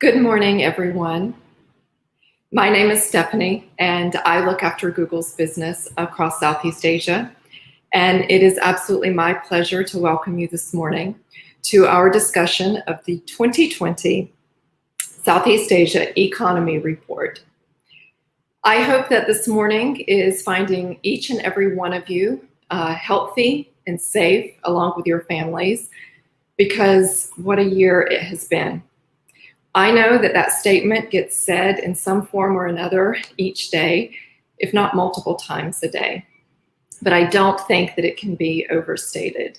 Good morning, everyone. My name is Stephanie, and I look after Google's business across Southeast Asia. And it is absolutely my pleasure to welcome you this morning to our discussion of the 2020 Southeast Asia e-Conomy report. I hope that this morning is finding each and every one of you healthy and safe along with your families, because what a year it has been. I know that that statement gets said in some form or another each day, if not multiple times a day. But I don't think that it can be overstated.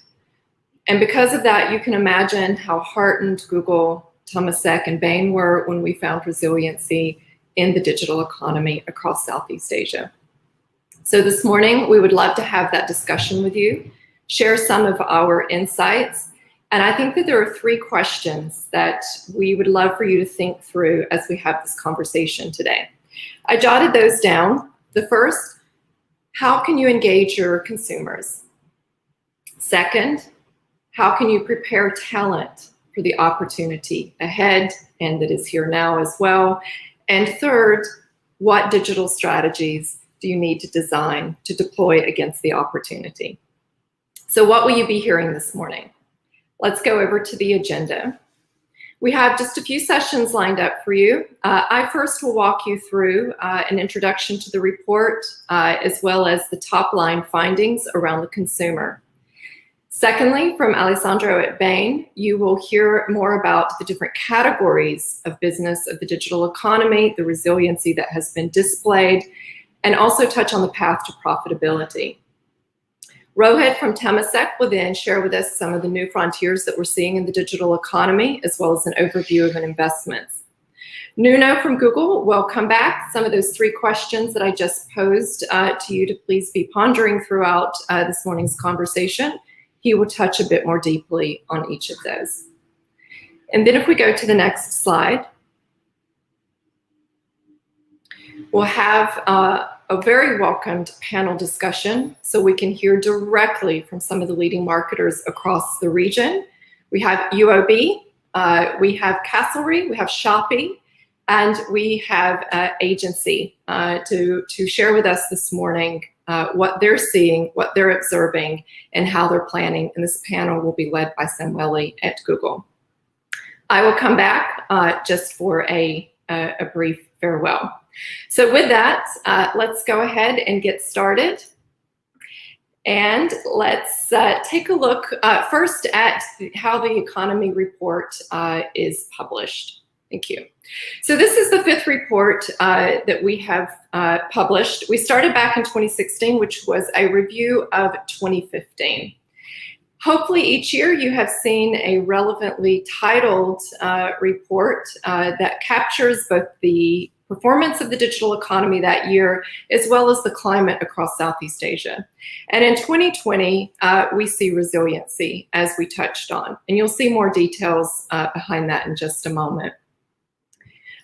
And because of that, you can imagine how heartened Google, Temasek and Bain were when we found resiliency in the digital economy across Southeast Asia. So this morning, we would love to have that discussion with you, share some of our insights. And I think that there are three questions that we would love for you to think through as we have this conversation today. I jotted those down. The first, how can you engage your consumers? Second, how can you prepare talent for the opportunity ahead and that is here now as well? And third, what digital strategies do you need to design to deploy against the opportunity? So what will you be hearing this morning? Let's go over to the agenda. We have just a few sessions lined up for you. I first will walk you through an introduction to the report, as well as the top line findings around the consumer. Secondly, from Alessandro at Bain, you will hear more about the different categories of business of the digital economy, the resiliency that has been displayed, and also touch on the path to profitability. Rohit from Temasek will then share with us some of the new frontiers that we're seeing in the digital economy, as well as an overview of investments. Nuno from Google will come back. Some of those three questions that I just posed to you to please be pondering throughout this morning's conversation. He will touch a bit more deeply on each of those. And then if we go to the next slide, we'll have a very welcomed panel discussion so we can hear directly from some of the leading marketers across the region. We have UOB, we have Castlery, we have Shopee, and we have Agency to share with us this morning what they're seeing, what they're observing, and how they're planning. And this panel will be led by Samueli at Google. I will come back just for a brief farewell. So with that, let's go ahead and get started. And let's take a look first at how the economy report is published. Thank you. So this is the fifth report that we have published. We started back in 2016, which was a review of 2015. Hopefully each year you have seen a relevantly titled report that captures both the performance of the digital economy that year, as well as the climate across Southeast Asia. And in 2020, we see resiliency, as we touched on. And you'll see more details behind that in just a moment.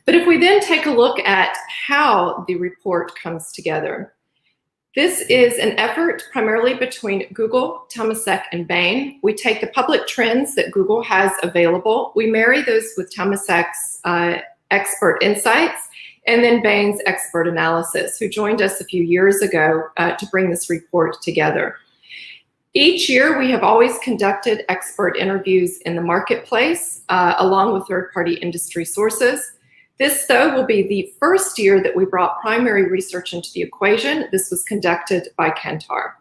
But if we then take a look at how the report comes together, this is an effort primarily between Google, Temasek, and Bain. We take the public trends that Google has available, we marry those with Temasek's expert insights, and then Bain's expert analysis, who joined us a few years ago to bring this report together. Each year, we have always conducted expert interviews in the marketplace, along with third-party industry sources. This, though, will be the first year that we brought primary research into the equation. This was conducted by Kantar.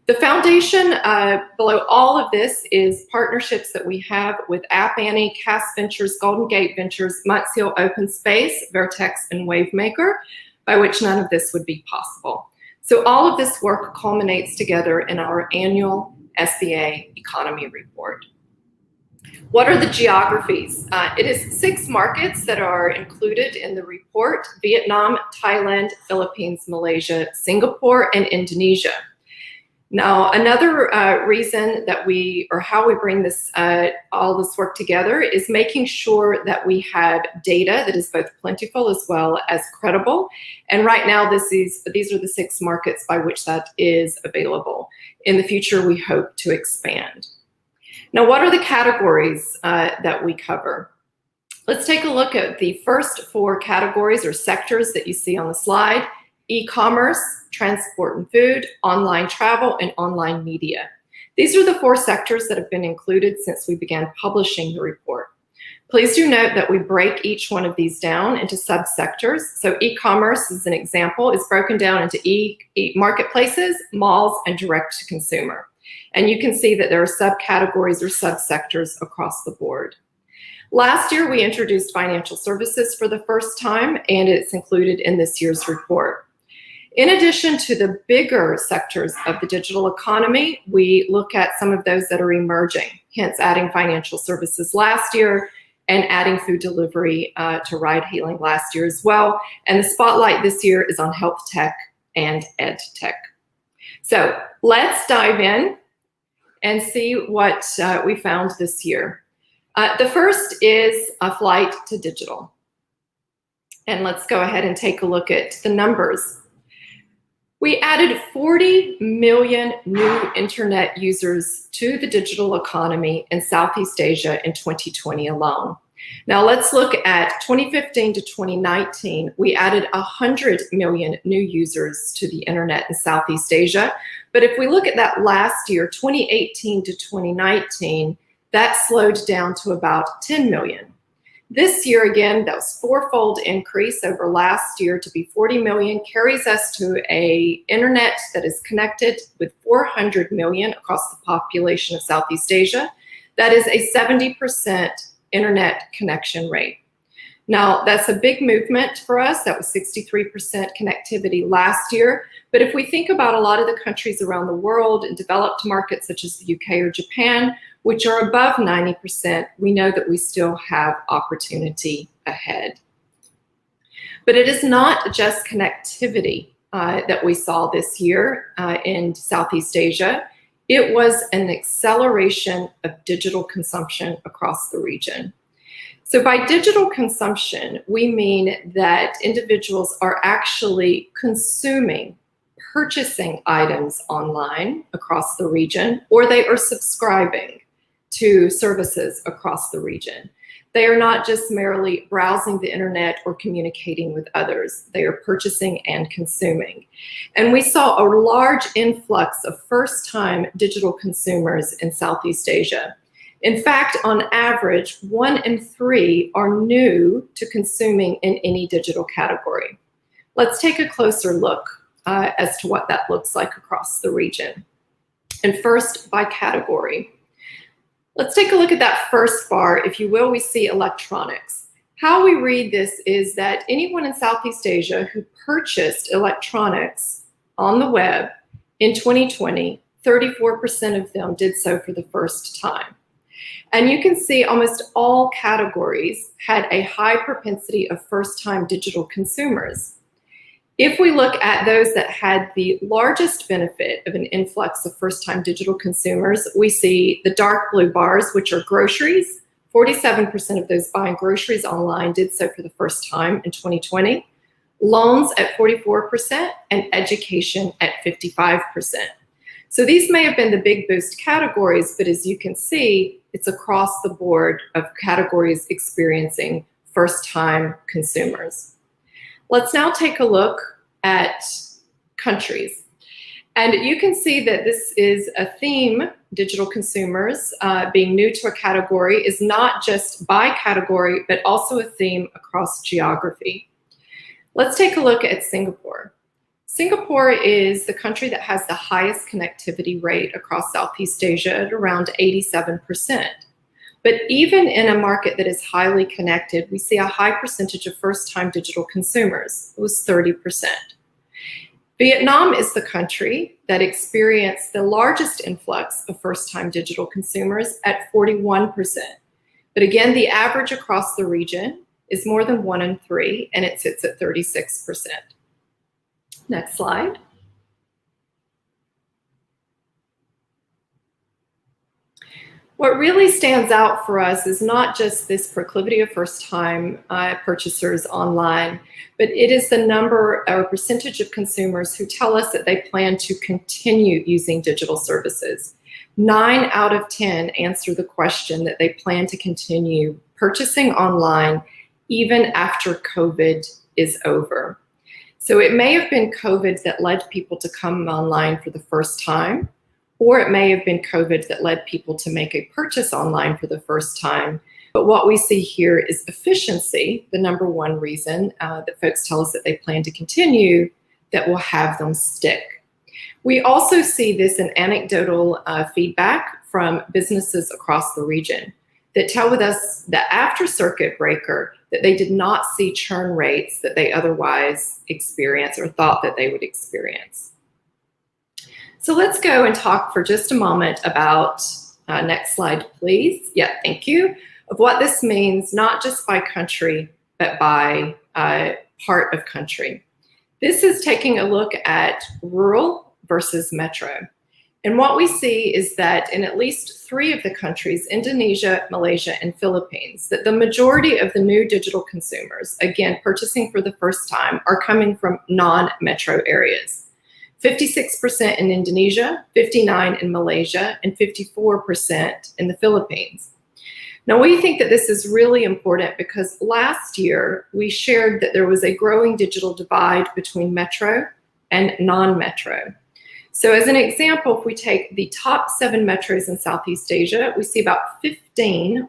The foundation below all of this is partnerships that we have with App Annie, Cass Ventures, Golden Gate Ventures, Muxio Open Space, Vertex, and Wavemaker, by which none of this would be possible. So all of this work culminates together in our annual SBA economy report. What are the geographies? It is 6 markets that are included in the report: Vietnam, Thailand, Philippines, Malaysia, Singapore, and Indonesia. Now, another reason that how we bring this all this work together is making sure that we have data that is both plentiful as well as credible. And right now, these are the 6 markets by which that is available. In the future, we hope to expand. Now, what are the categories that we cover? Let's take a look at the first four categories or sectors that you see on the slide: e-commerce, transport and food, online travel, and online media. These are the four sectors that have been included since we began publishing the report. Please do note that we break each one of these down into subsectors. So e-commerce, as an example, is broken down into marketplaces, malls, and direct-to-consumer. And you can see that there are subcategories or subsectors across the board. Last year, we introduced financial services for the first time, and it's included in this year's report. In addition to the bigger sectors of the digital economy, we look at some of those that are emerging, hence adding financial services last year and adding food delivery to ride-hailing last year as well. And the spotlight this year is on health tech and ed tech. So let's dive in and see what we found this year. The first is a flight to digital. And let's go ahead and take a look at the numbers. We added 40 million new internet users to the digital economy in Southeast Asia in 2020 alone. Now let's look at 2015 to 2019. We added 100 million new users to the internet in Southeast Asia. But if we look at that last year, 2018 to 2019, that slowed down to about 10 million. This year, again, that was fourfold increase over last year to be 40 million, carries us to an internet that is connected with 400 million across the population of Southeast Asia. That is a 70% internet connection rate. Now, that's a big movement for us. That was 63% connectivity last year. But if we think about a lot of the countries around the world in developed markets such as the UK or Japan, which are above 90%, we know that we still have opportunity ahead. But it is not just connectivity that we saw this year in Southeast Asia. It was an acceleration of digital consumption across the region. So by digital consumption, we mean that individuals are actually consuming, purchasing items online across the region, or they are subscribing to services across the region. They are not just merely browsing the internet or communicating with others. They are purchasing and consuming. And we saw a large influx of first-time digital consumers in Southeast Asia. In fact, on average, 1 in 3 are new to consuming in any digital category. Let's take a closer look as to what that looks like across the region. And first, by category. Let's take a look at that first bar. If you will, we see electronics. How we read this is that anyone in Southeast Asia who purchased electronics on the web in 2020, 34% of them did so for the first time. And you can see almost all categories had a high propensity of first-time digital consumers. If we look at those that had the largest benefit of an influx of first-time digital consumers, we see the dark blue bars, which are groceries. 47% of those buying groceries online did so for the first time in 2020. Loans at 44% and education at 55%. So these may have been the big boost categories, but as you can see, it's across the board of categories experiencing first-time consumers. Let's now take a look at countries. And you can see that this is a theme. Digital consumers being new to a category is not just by category, but also a theme across geography. Let's take a look at Singapore. Singapore is the country that has the highest connectivity rate across Southeast Asia at around 87%. But even in a market that is highly connected, we see a high percentage of first-time digital consumers. It was 30%. Vietnam is the country that experienced the largest influx of first-time digital consumers at 41%. But again, the average across the region is more than 1 in 3, and it sits at 36%. Next slide. What really stands out for us is not just this proclivity of first-time purchasers online, but it is the number or percentage of consumers who tell us that they plan to continue using digital services. 9 out of 10 answer the question that they plan to continue purchasing online even after COVID is over. So it may have been COVID that led people to come online for the first time, or it may have been COVID that led people to make a purchase online for the first time. But what we see here is efficiency, the number one reason that folks tell us that they plan to continue, that will have them stick. We also see this in anecdotal feedback from businesses across the region that tell with us that after circuit breaker, that they did not see churn rates that they otherwise experienced or thought that they would experience. So let's go and talk for just a moment about, next slide, please. Yeah, thank you. Of what this means, not just by country, but by part of country. This is taking a look at rural versus metro. And what we see is that in at least 3 of the countries, Indonesia, Malaysia, and Philippines, that the majority of the new digital consumers, again, purchasing for the first time, are coming from non-metro areas. 56% in Indonesia, 59% in Malaysia, and 54% in the Philippines. Now, we think that this is really important because last year we shared that there was a growing digital divide between metro and non-metro. So as an example, if we take the top 7 metros in Southeast Asia, we see about 15%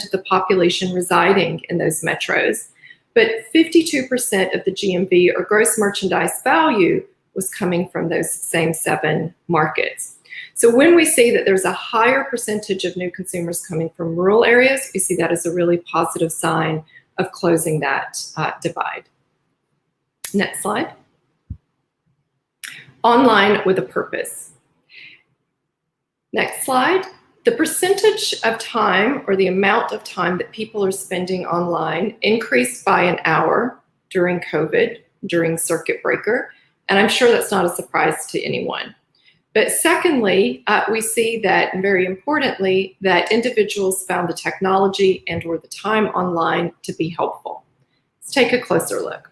of the population residing in those metros, but 52% of the GMV or gross merchandise value was coming from those same 7 markets. So when we see that there's a higher percentage of new consumers coming from rural areas, we see that as a really positive sign of closing that divide. Next slide. Online with a purpose. Next slide. The percentage of time or the amount of time that people are spending online increased by an hour during COVID, during circuit breaker. And I'm sure that's not a surprise to anyone. But secondly, we see that, and very importantly, that individuals found the technology and or the time online to be helpful. Let's take a closer look.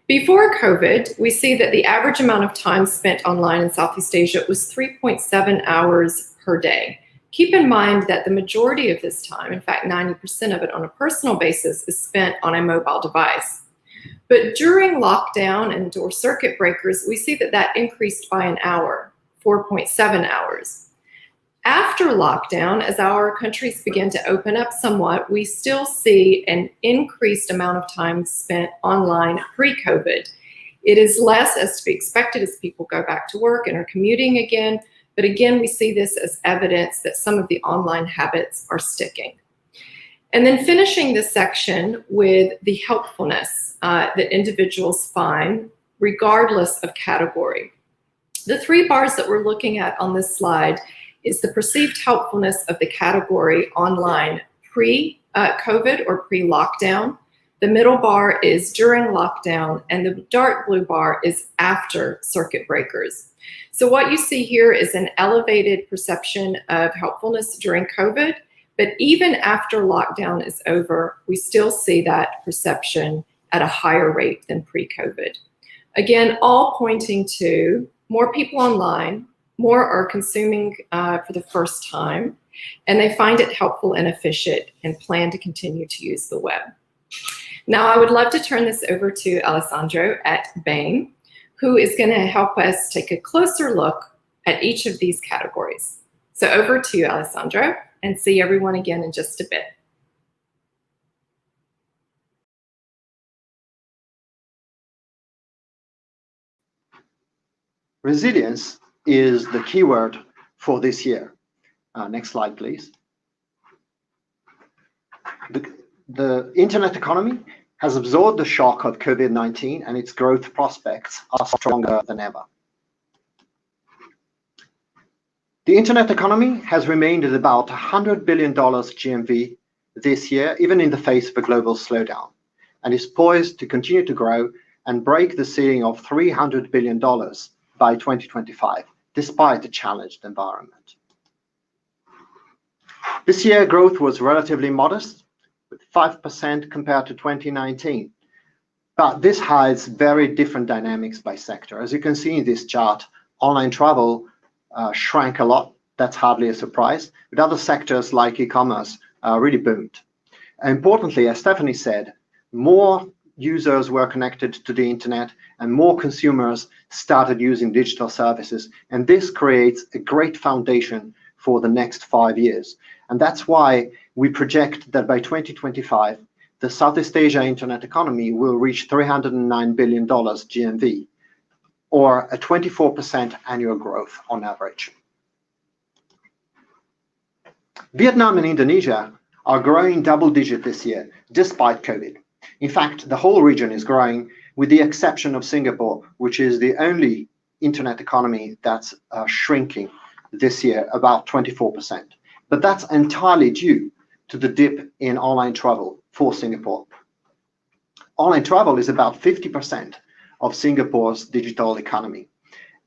Before COVID, we see that the average amount of time spent online in Southeast Asia was 3.7 hours per day. Keep in mind that the majority of this time, in fact, 90% of it on a personal basis, is spent on a mobile device. But during lockdown and or circuit breakers, we see that that increased by an hour, 4.7 hours. After lockdown, as our countries begin to open up somewhat, we still see an increased amount of time spent online pre-COVID. It is less as to be expected as people go back to work and are commuting again. But again, we see this as evidence that some of the online habits are sticking. And then finishing this section with the helpfulness that individuals find regardless of category. The 3 bars that we're looking at on this slide is the perceived helpfulness of the category online pre-COVID or pre-lockdown. The middle bar is during lockdown, and the dark blue bar is after circuit breakers. So what you see here is an elevated perception of helpfulness during COVID, but even after lockdown is over, we still see that perception at a higher rate than pre-COVID. Again, all pointing to more people online, more are consuming for the first time, and they find it helpful and efficient and plan to continue to use the web. Now, I would love to turn this over to Alessandro at Bain, who is going to help us take a closer look at each of these categories. So over to you, Alessandro, and see everyone again in just a bit. Resilience is the keyword for this year. Next slide, please. The internet economy has absorbed the shock of COVID-19 and its growth prospects are stronger than ever. The internet economy has remained at about $100 billion GMV this year, even in the face of a global slowdown, and is poised to continue to grow and break the ceiling of $300 billion by 2025, despite a challenged environment. This year, growth was relatively modest, with 5% compared to 2019. But this hides very different dynamics by sector. As you can see in this chart, online travel shrank a lot. That's hardly a surprise. But other sectors like e-commerce really boomed. Importantly, as Stephanie said, more users were connected to the internet and more consumers started using digital services. And this creates a great foundation for the next 5 years. And that's why we project that by 2025, the Southeast Asia internet economy will reach $309 billion GMV, or a 24% annual growth on average. Vietnam and Indonesia are growing double-digit this year, despite COVID. In fact, the whole region is growing, with the exception of Singapore, which is the only internet economy that's shrinking this year, about 24%. But that's entirely due to the dip in online travel for Singapore. Online travel is about 50% of Singapore's digital economy,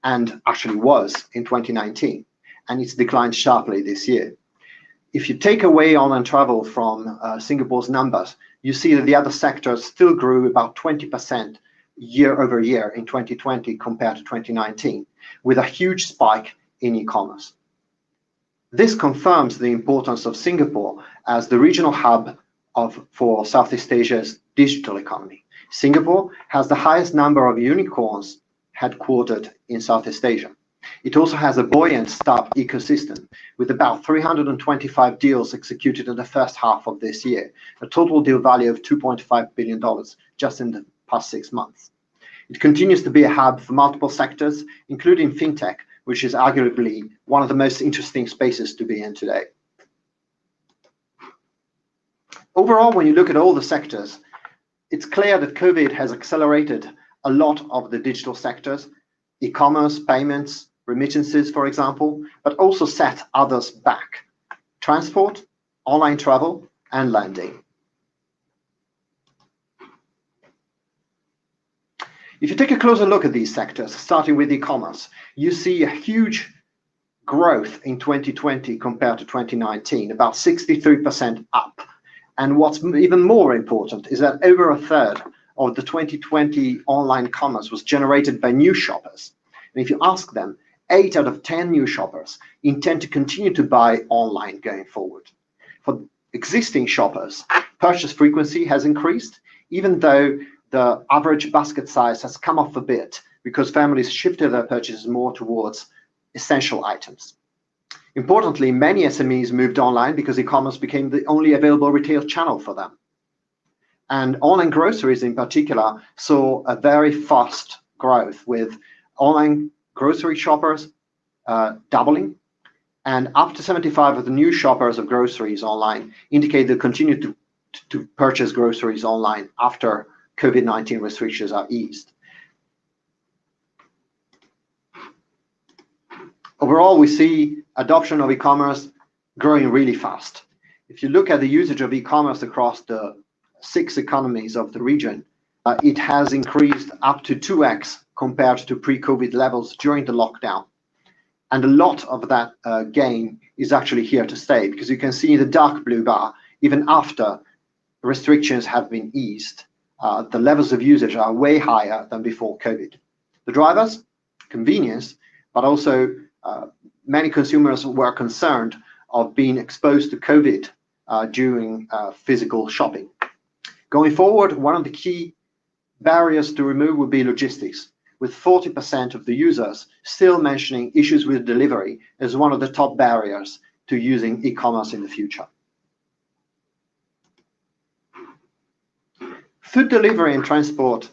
and actually was in 2019, and it's declined sharply this year. If you take away online travel from Singapore's numbers, you see that the other sectors still grew about 20% year over year in 2020 compared to 2019, with a huge spike in e-commerce. This confirms the importance of Singapore as the regional hub for Southeast Asia's digital economy. Singapore has the highest number of unicorns headquartered in Southeast Asia. It also has a buoyant startup ecosystem with about 325 deals executed in the first half of this year, a total deal value of $2.5 billion just in the past 6 months. It continues to be a hub for multiple sectors, including fintech, which is arguably one of the most interesting spaces to be in today. Overall, when you look at all the sectors, it's clear that COVID has accelerated a lot of the digital sectors, e-commerce, payments, remittances, for example, but also set others back: transport, online travel, and lending. If you take a closer look at these sectors, starting with e-commerce, you see a huge growth in 2020 compared to 2019, about 63% up. And what's even more important is that over a third of the 2020 online commerce was generated by new shoppers. And if you ask them, 8 out of 10 new shoppers intend to continue to buy online going forward. For existing shoppers, purchase frequency has increased, even though the average basket size has come off a bit because families shifted their purchases more towards essential items. Importantly, many SMEs moved online because e-commerce became the only available retail channel for them. And online groceries in particular saw a very fast growth, with online grocery shoppers doubling, and up to 75% of the new shoppers of groceries online indicate they continue to purchase groceries online after COVID-19 restrictions are eased. Overall, we see adoption of e-commerce growing really fast. If you look at the usage of e-commerce across the 6 economies of the region, it has increased up to 2x compared to pre-COVID levels during the lockdown. And a lot of that gain is actually here to stay, because you can see the dark blue bar, even after restrictions have been eased, the levels of usage are way higher than before COVID. The drivers, convenience, but also many consumers were concerned of being exposed to COVID during physical shopping. Going forward, one of the key barriers to remove would be logistics, with 40% of the users still mentioning issues with delivery as one of the top barriers to using e-commerce in the future. Food delivery and transport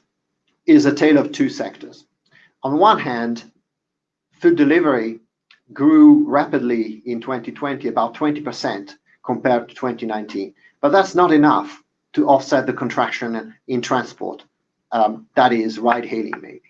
is a tale of 2 sectors. On one hand, food delivery grew rapidly in 2020, about 20% compared to 2019, but that's not enough to offset the contraction in transport, that is ride-hailing maybe.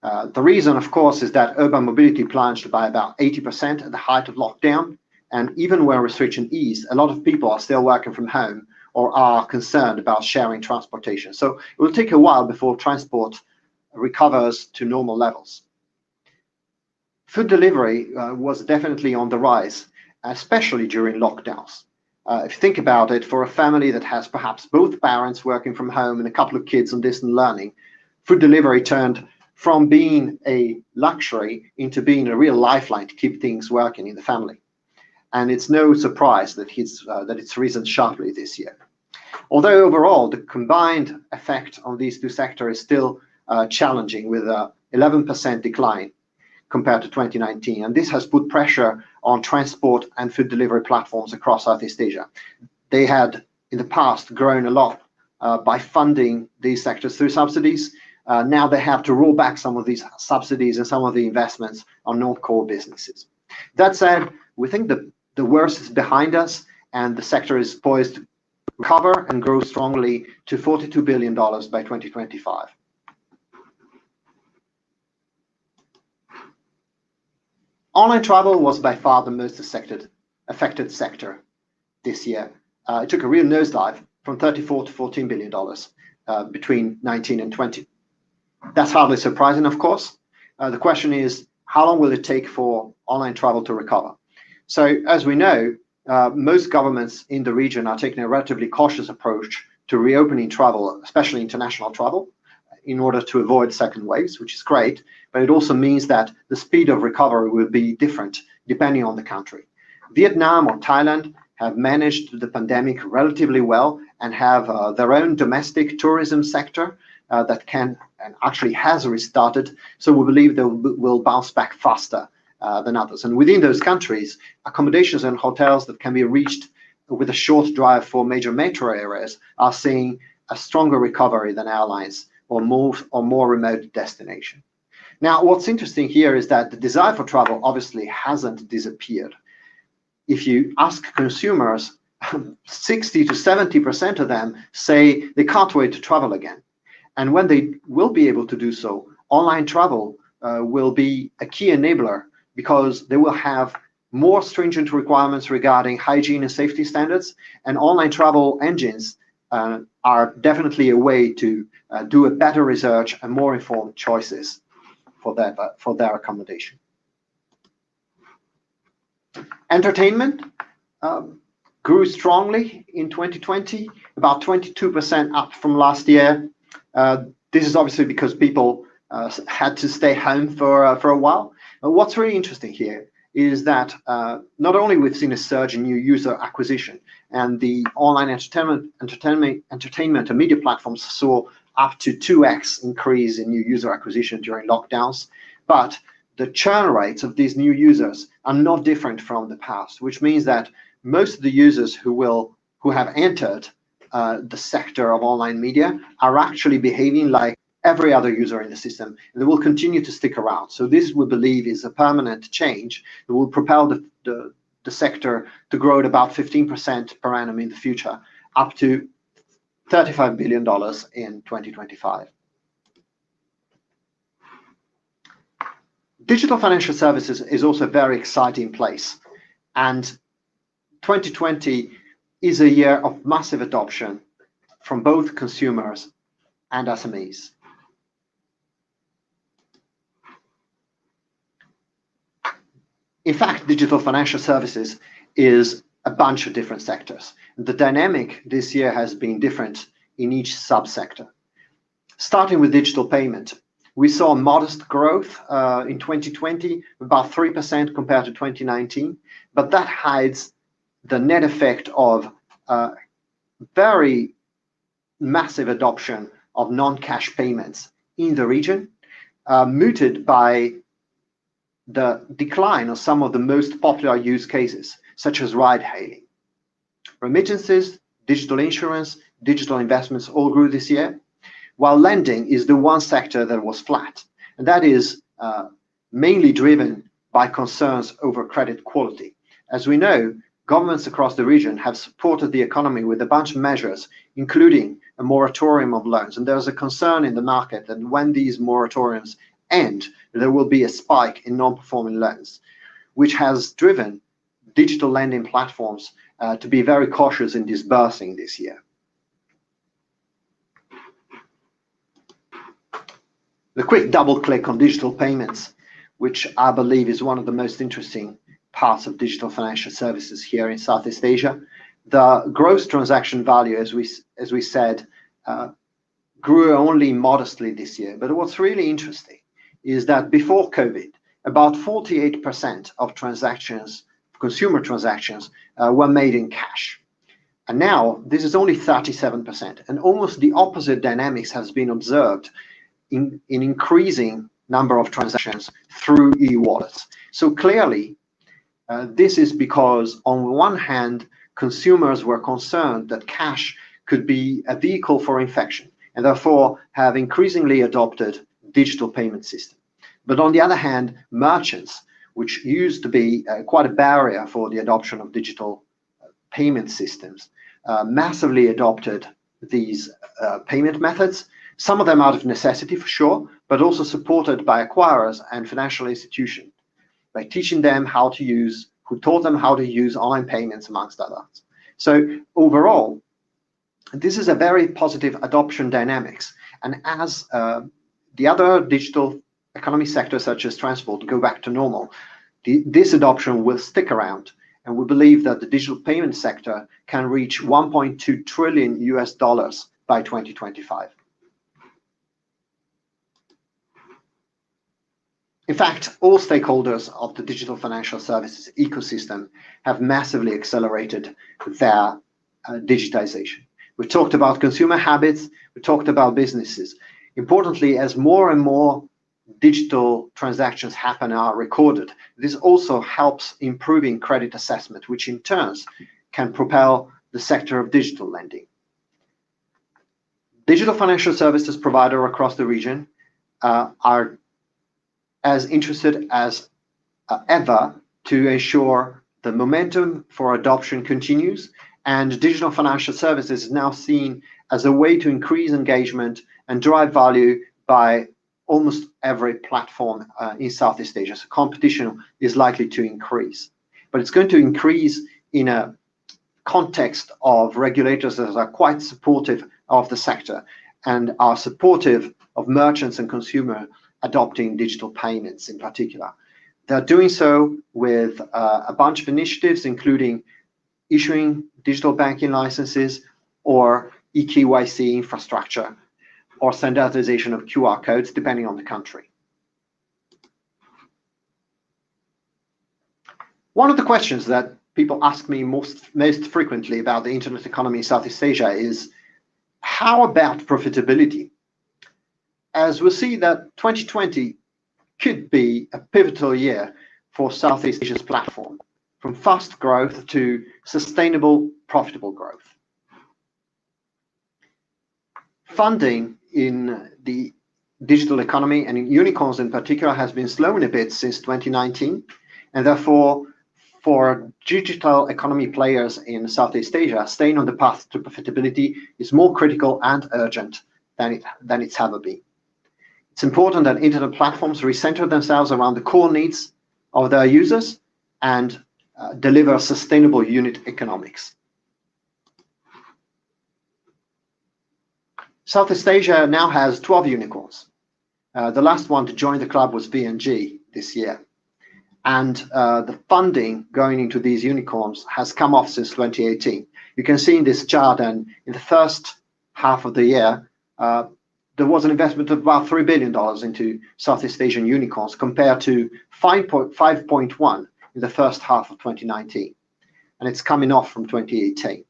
The reason, of course, is that urban mobility plunged by about 80% at the height of lockdown, and even when restriction eased, a lot of people are still working from home or are concerned about sharing transportation. So it will take a while before transport recovers to normal levels. Food delivery was definitely on the rise, especially during lockdowns. If you think about it, for a family that has perhaps both parents working from home and a couple of kids on distant learning, food delivery turned from being a luxury into being a real lifeline to keep things working in the family. And it's no surprise that it's risen sharply this year. Although overall, the combined effect on these two sectors is still challenging, with an 11% decline compared to 2019. And this has put pressure on transport and food delivery platforms across Southeast Asia. They had, in the past, grown a lot by funding these sectors through subsidies. Now they have to roll back some of these subsidies and some of the investments on non-core businesses. That said, we think that the worst is behind us, and the sector is poised to recover and grow strongly to $42 billion by 2025. Online travel was by far the most affected sector this year. It took a real nosedive from $34 to $14 billion between 19 and 20. That's hardly surprising, of course. The question is, how long will it take for online travel to recover? So, as we know, most governments in the region are taking a relatively cautious approach to reopening travel, especially international travel, in order to avoid second waves, which is great, but it also means that the speed of recovery will be different depending on the country. Vietnam or Thailand have managed the pandemic relatively well and have their own domestic tourism sector that can and actually has restarted, so we believe they will bounce back faster than others. And within those countries, accommodations and hotels that can be reached with a short drive for major metro areas are seeing a stronger recovery than airlines or more remote destination. Now, what's interesting here is that the desire for travel obviously hasn't disappeared. If you ask consumers, 60 to 70% of them say they can't wait to travel again. And when they will be able to do so, online travel will be a key enabler, because they will have more stringent requirements regarding hygiene and safety standards, and online travel engines are definitely a way to do a better research and more informed choices for their accommodation. Entertainment grew strongly in 2020, about 22% up from last year. This is obviously because people had to stay home for a while. But what's really interesting here is that not only we've seen a surge in new user acquisition, and the online entertainment and media platforms saw up to 2x increase in new user acquisition during lockdowns, but the churn rates of these new users are not different from the past, which means that most of the users who have entered the sector of online media are actually behaving like every other user in the system, and they will continue to stick around. So this, we believe, is a permanent change that will propel the sector to grow at about 15% per annum in the future, up to $35 billion in 2025. Digital financial services is also a very exciting place, and 2020 is a year of massive adoption from both consumers and SMEs. In fact, digital financial services is a bunch of different sectors. The dynamic this year has been different in each subsector. Starting with digital payment, we saw modest growth in 2020, about 3% compared to 2019, but that hides the net effect of very massive adoption of non-cash payments in the region, muted by the decline of some of the most popular use cases, such as ride-hailing. Remittances, digital insurance, digital investments all grew this year, while lending is the one sector that was flat, and that is mainly driven by concerns over credit quality. As we know, governments across the region have supported the economy with a bunch of measures, including a moratorium of loans, and there's a concern in the market that when these moratoriums end, there will be a spike in non-performing loans, which has driven digital lending platforms to be very cautious in disbursing this year. The quick double click on digital payments, which I believe is one of the most interesting parts of digital financial services here in Southeast Asia. The gross transaction value, as we said, grew only modestly this year. But what's really interesting is that before COVID, about 48% of transactions, consumer transactions, were made in cash. And now this is only 37%. And almost the opposite dynamics has been observed in increasing number of transactions through e-wallets. So clearly, this is because on one hand, consumers were concerned that cash could be a vehicle for infection, and therefore have increasingly adopted digital payment system. But on the other hand, merchants, which used to be quite a barrier for the adoption of digital payment systems, massively adopted these payment methods, some of them out of necessity for sure, but also supported by acquirers and financial institutions by teaching them how to use, who taught them how to use online payments, amongst others. So overall, this is a very positive adoption dynamics. And as the other digital economy sectors, such as transport, go back to normal, this adoption will stick around. And we believe that the digital payment sector can reach $1.2 trillion by 2025. In fact, all stakeholders of the digital financial services ecosystem have massively accelerated their digitization. We talked about consumer habits, we talked about businesses. Importantly, as more and more digital transactions happen are recorded, this also helps improving credit assessment, which in turn can propel the sector of digital lending. Digital financial services providers across the region are as interested as ever to ensure the momentum for adoption continues, and digital financial services is now seen as a way to increase engagement and drive value by almost every platform in Southeast Asia. So competition is likely to increase, but it's going to increase in a context of regulators that are quite supportive of the sector and are supportive of merchants and consumers adopting digital payments in particular. They're doing so with a bunch of initiatives, including issuing digital banking licenses or eKYC infrastructure or standardization of QR codes, depending on the country. One of the questions that people ask me most frequently about the internet economy in Southeast Asia is, how about profitability? As we'll see that 2020 could be a pivotal year for Southeast Asia's platform, from fast growth to sustainable, profitable growth. Funding in the digital economy and in unicorns in particular has been slowing a bit since 2019, and therefore for digital economy players in Southeast Asia, staying on the path to profitability is more critical and urgent than it's ever been. It's important that internet platforms recenter themselves around the core needs of their users and deliver sustainable unit economics. Southeast Asia now has 12 unicorns. The last one to join the club was VNG this year. And the funding going into these unicorns has come off since 2018. You can see in this chart, and in the first half of the year, there was an investment of about $3 billion into Southeast Asian unicorns compared to 5.1 in the first half of 2019. And it's coming off from 2018.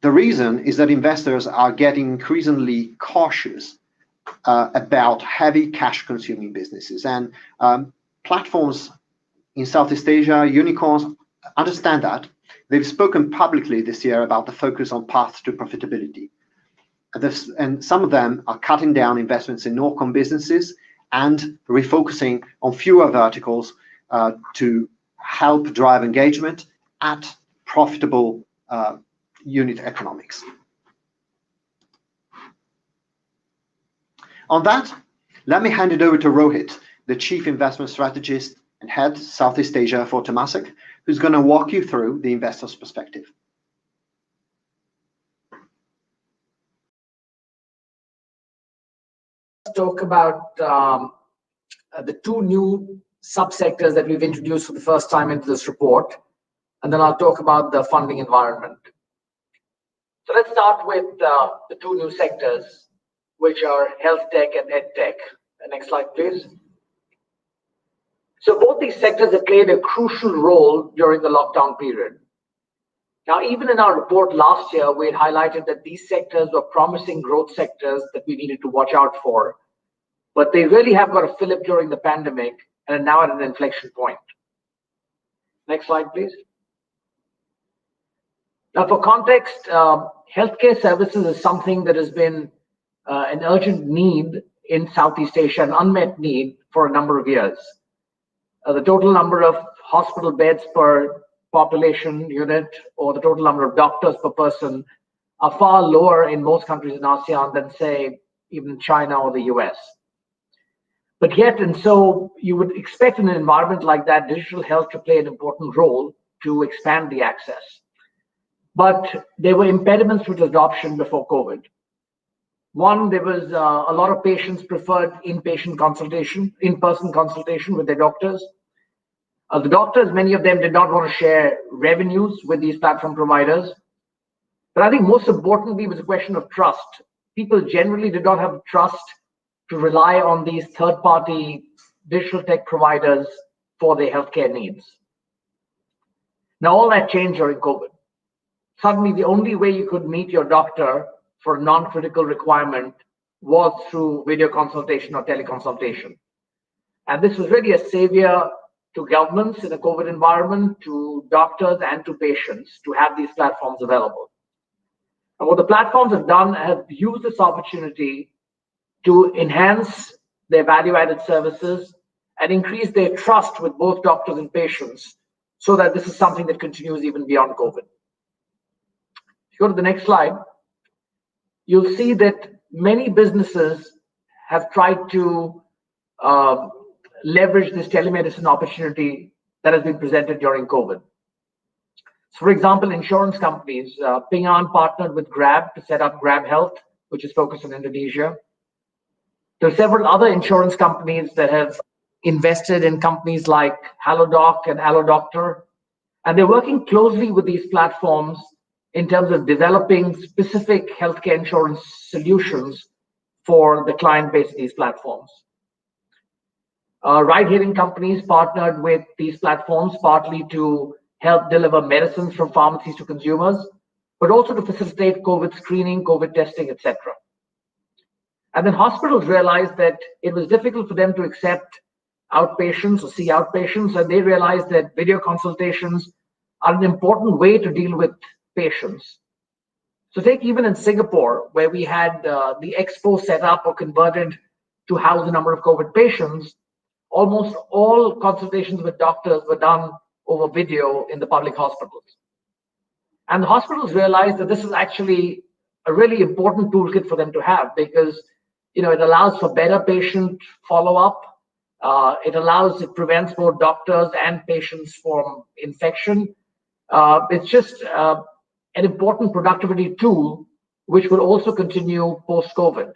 The reason is that investors are getting increasingly cautious about heavy cash consuming businesses. And platforms in Southeast Asia, unicorns, understand that. They've spoken publicly this year about the focus on path to profitability. And some of them are cutting down investments in non-com businesses and refocusing on fewer verticals to help drive engagement at profitable unit economics. On that, let me hand it over to Rohit, the Chief Investment Strategist and Head Southeast Asia for Temasek, who's going to walk you through the investor's perspective. Talk about the two new subsectors that we've introduced for the first time into this report, and then I'll talk about the funding environment. So let's start with the two new sectors, which are health tech and ed tech. Next slide, please. So both these sectors have played a crucial role during the lockdown period. Now, even in our report last year, we had highlighted that these sectors were promising growth sectors that we needed to watch out for, but they really have got a fillip during the pandemic and are now at an inflection point. Next slide, please. Now, for context, healthcare services is something that has been an urgent need in Southeast Asia, an unmet need for a number of years. The total number of hospital beds per population unit or the total number of doctors per person are far lower in most countries in ASEAN than, say, even China or the US. But yet, and so you would expect in an environment like that, digital health to play an important role to expand the access. But there were impediments to adoption before COVID. One, there was a lot of patients preferred in-person consultation with their doctors. The doctors, many of them did not want to share revenues with these platform providers. But I think most importantly was a question of trust. People generally did not have trust to rely on these third-party digital tech providers for their healthcare needs. Now, all that changed during COVID. Suddenly, the only way you could meet your doctor for a non-critical requirement was through video consultation or teleconsultation. And this was really a savior to governments in a COVID environment, to doctors and to patients to have these platforms available. And what the platforms have done have used this opportunity to enhance their value-added services and increase their trust with both doctors and patients so that this is something that continues even beyond COVID. If you go to the next slide, you'll see that many businesses have tried to leverage this telemedicine opportunity that has been presented during COVID. So for example, insurance companies, Ping An partnered with Grab to set up Grab Health, which is focused on Indonesia. There are several other insurance companies that have invested in companies like HelloDoc and AlloDoctor, and they're working closely with these platforms in terms of developing specific healthcare insurance solutions for the client base of these platforms. Ride-hailing companies partnered with these platforms partly to help deliver medicines from pharmacies to consumers, but also to facilitate COVID screening, COVID testing, etc. And then hospitals realized that it was difficult for them to accept outpatients or see outpatients, and they realized that video consultations are an important way to deal with patients. So take even in Singapore, where we had the expo set up or converted to house a number of COVID patients, almost all consultations with doctors were done over video in the public hospitals. And the hospitals realized that this is actually a really important toolkit for them to have because it allows for better patient follow-up. It prevents both doctors and patients from infection. It's just an important productivity tool, which will also continue post-COVID.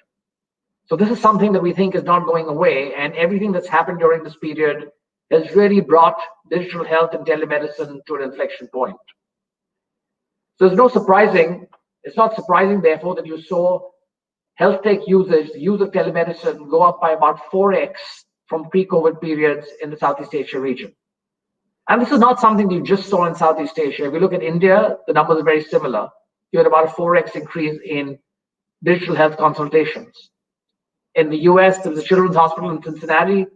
So this is something that we think is not going away, and everything that's happened during this period has really brought digital health and telemedicine to an inflection point. So it's not surprising, therefore, that you saw health tech usage, the use of telemedicine, go up by about 4x from pre-COVID periods in the Southeast Asia region. And this is not something you just saw in Southeast Asia. If you look at India, the numbers are very similar. You had about a 4x increase in digital health consultations. In the US, there was a children's hospital in Cincinnati,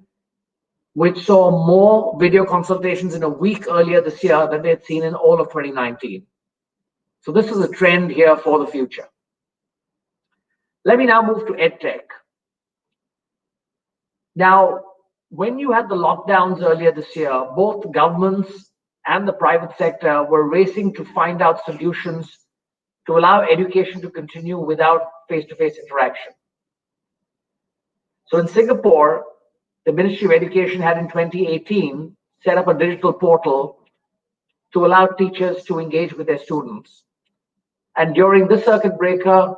which saw more video consultations in a week earlier this year than they had seen in all of 2019. So this is a trend here for the future. Let me now move to EdTech. Now, when you had the lockdowns earlier this year, both governments and the private sector were racing to find out solutions to allow education to continue without face-to-face interaction. So in Singapore, the Ministry of Education had in 2018 set up a digital portal to allow teachers to engage with their students. And during this circuit breaker,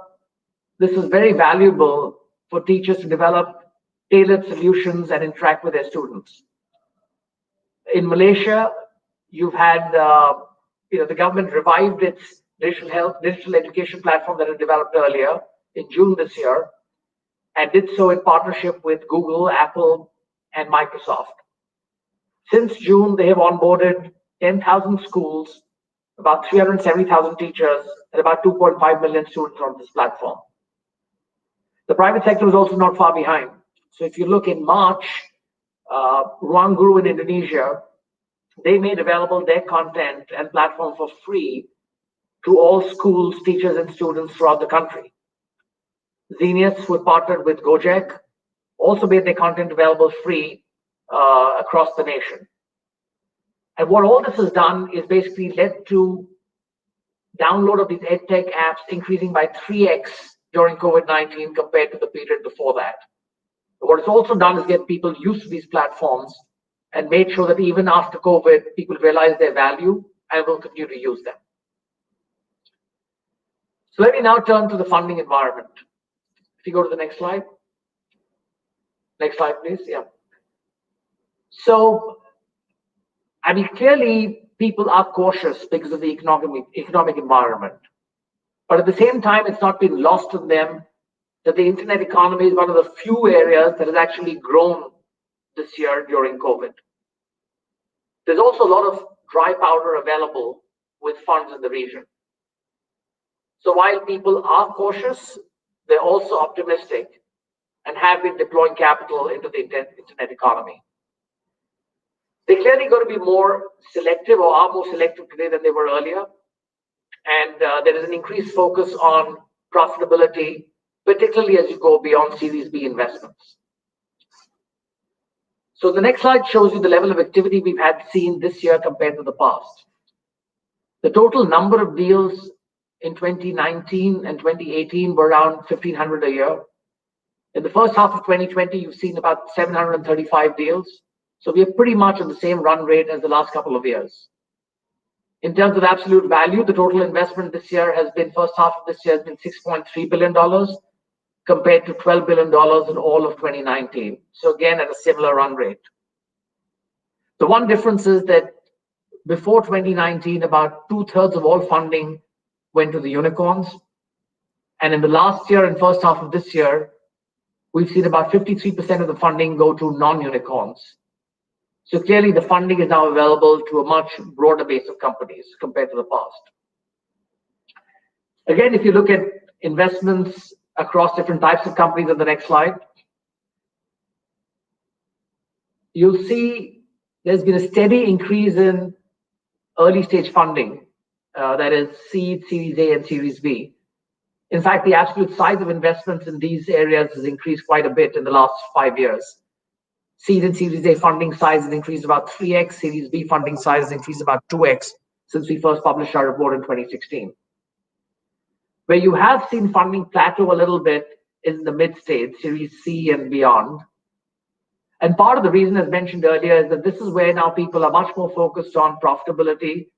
this was very valuable for teachers to develop tailored solutions and interact with their students. In Malaysia, you've had the government revived its digital education platform that it developed earlier in June this year, and did so in partnership with Google, Apple, and Microsoft. Since June, they have onboarded 10,000 schools, about 370,000 teachers, and about 2.5 million students on this platform. The private sector is also not far behind. So if you look in March, Ruang Guru in Indonesia, they made available their content and platform for free to all schools, teachers, and students throughout the country. Xenius, who partnered with Gojek, also made their content available free across the nation. And what all this has done is basically led to download of these EdTech apps increasing by 3x during COVID-19 compared to the period before that. What it's also done is get people used to these platforms and made sure that even after COVID, people realize their value and will continue to use them. So let me now turn to the funding environment. If you go to the next slide. Next slide, please. Yeah. So, I mean, clearly people are cautious because of the economic environment. But at the same time, it's not been lost on them that the internet economy is one of the few areas that has actually grown this year during COVID. There's also a lot of dry powder available with funds in the region. So while people are cautious, they're also optimistic and have been deploying capital into the internet economy. They're clearly going to be more selective, or are more selective today than they were earlier. And there is an increased focus on profitability, particularly as you go beyond Series B investments. So the next slide shows you the level of activity we've had seen this year compared to the past. The total number of deals in 2019 and 2018 were around 1,500 a year. In the first half of 2020, you've seen about 735 deals. So we are pretty much on the same run rate as the last couple of years. In terms of absolute value, the total investment this year has been, first half of this year has been $6.3 billion compared to $12 billion in all of 2019. So again, at a similar run rate. The one difference is that before 2019, about 2/3 of all funding went to the unicorns. And in the last year and first half of this year, we've seen about 53% of the funding go to non-unicorns. So clearly the funding is now available to a much broader base of companies compared to the past. Again, if you look at investments across different types of companies on the next slide, you'll see there's been a steady increase in early stage funding, that is seed, Series A, and Series B. In fact, the absolute size of investments in these areas has increased quite a bit in the last 5 years. Seed and Series A funding size has increased about 3x, Series B funding size has increased about 2x since we first published our report in 2016. Where you have seen funding plateau a little bit is in the mid stage, Series C and beyond. And part of the reason, as mentioned earlier, is that this is where now people are much more focused on profitability.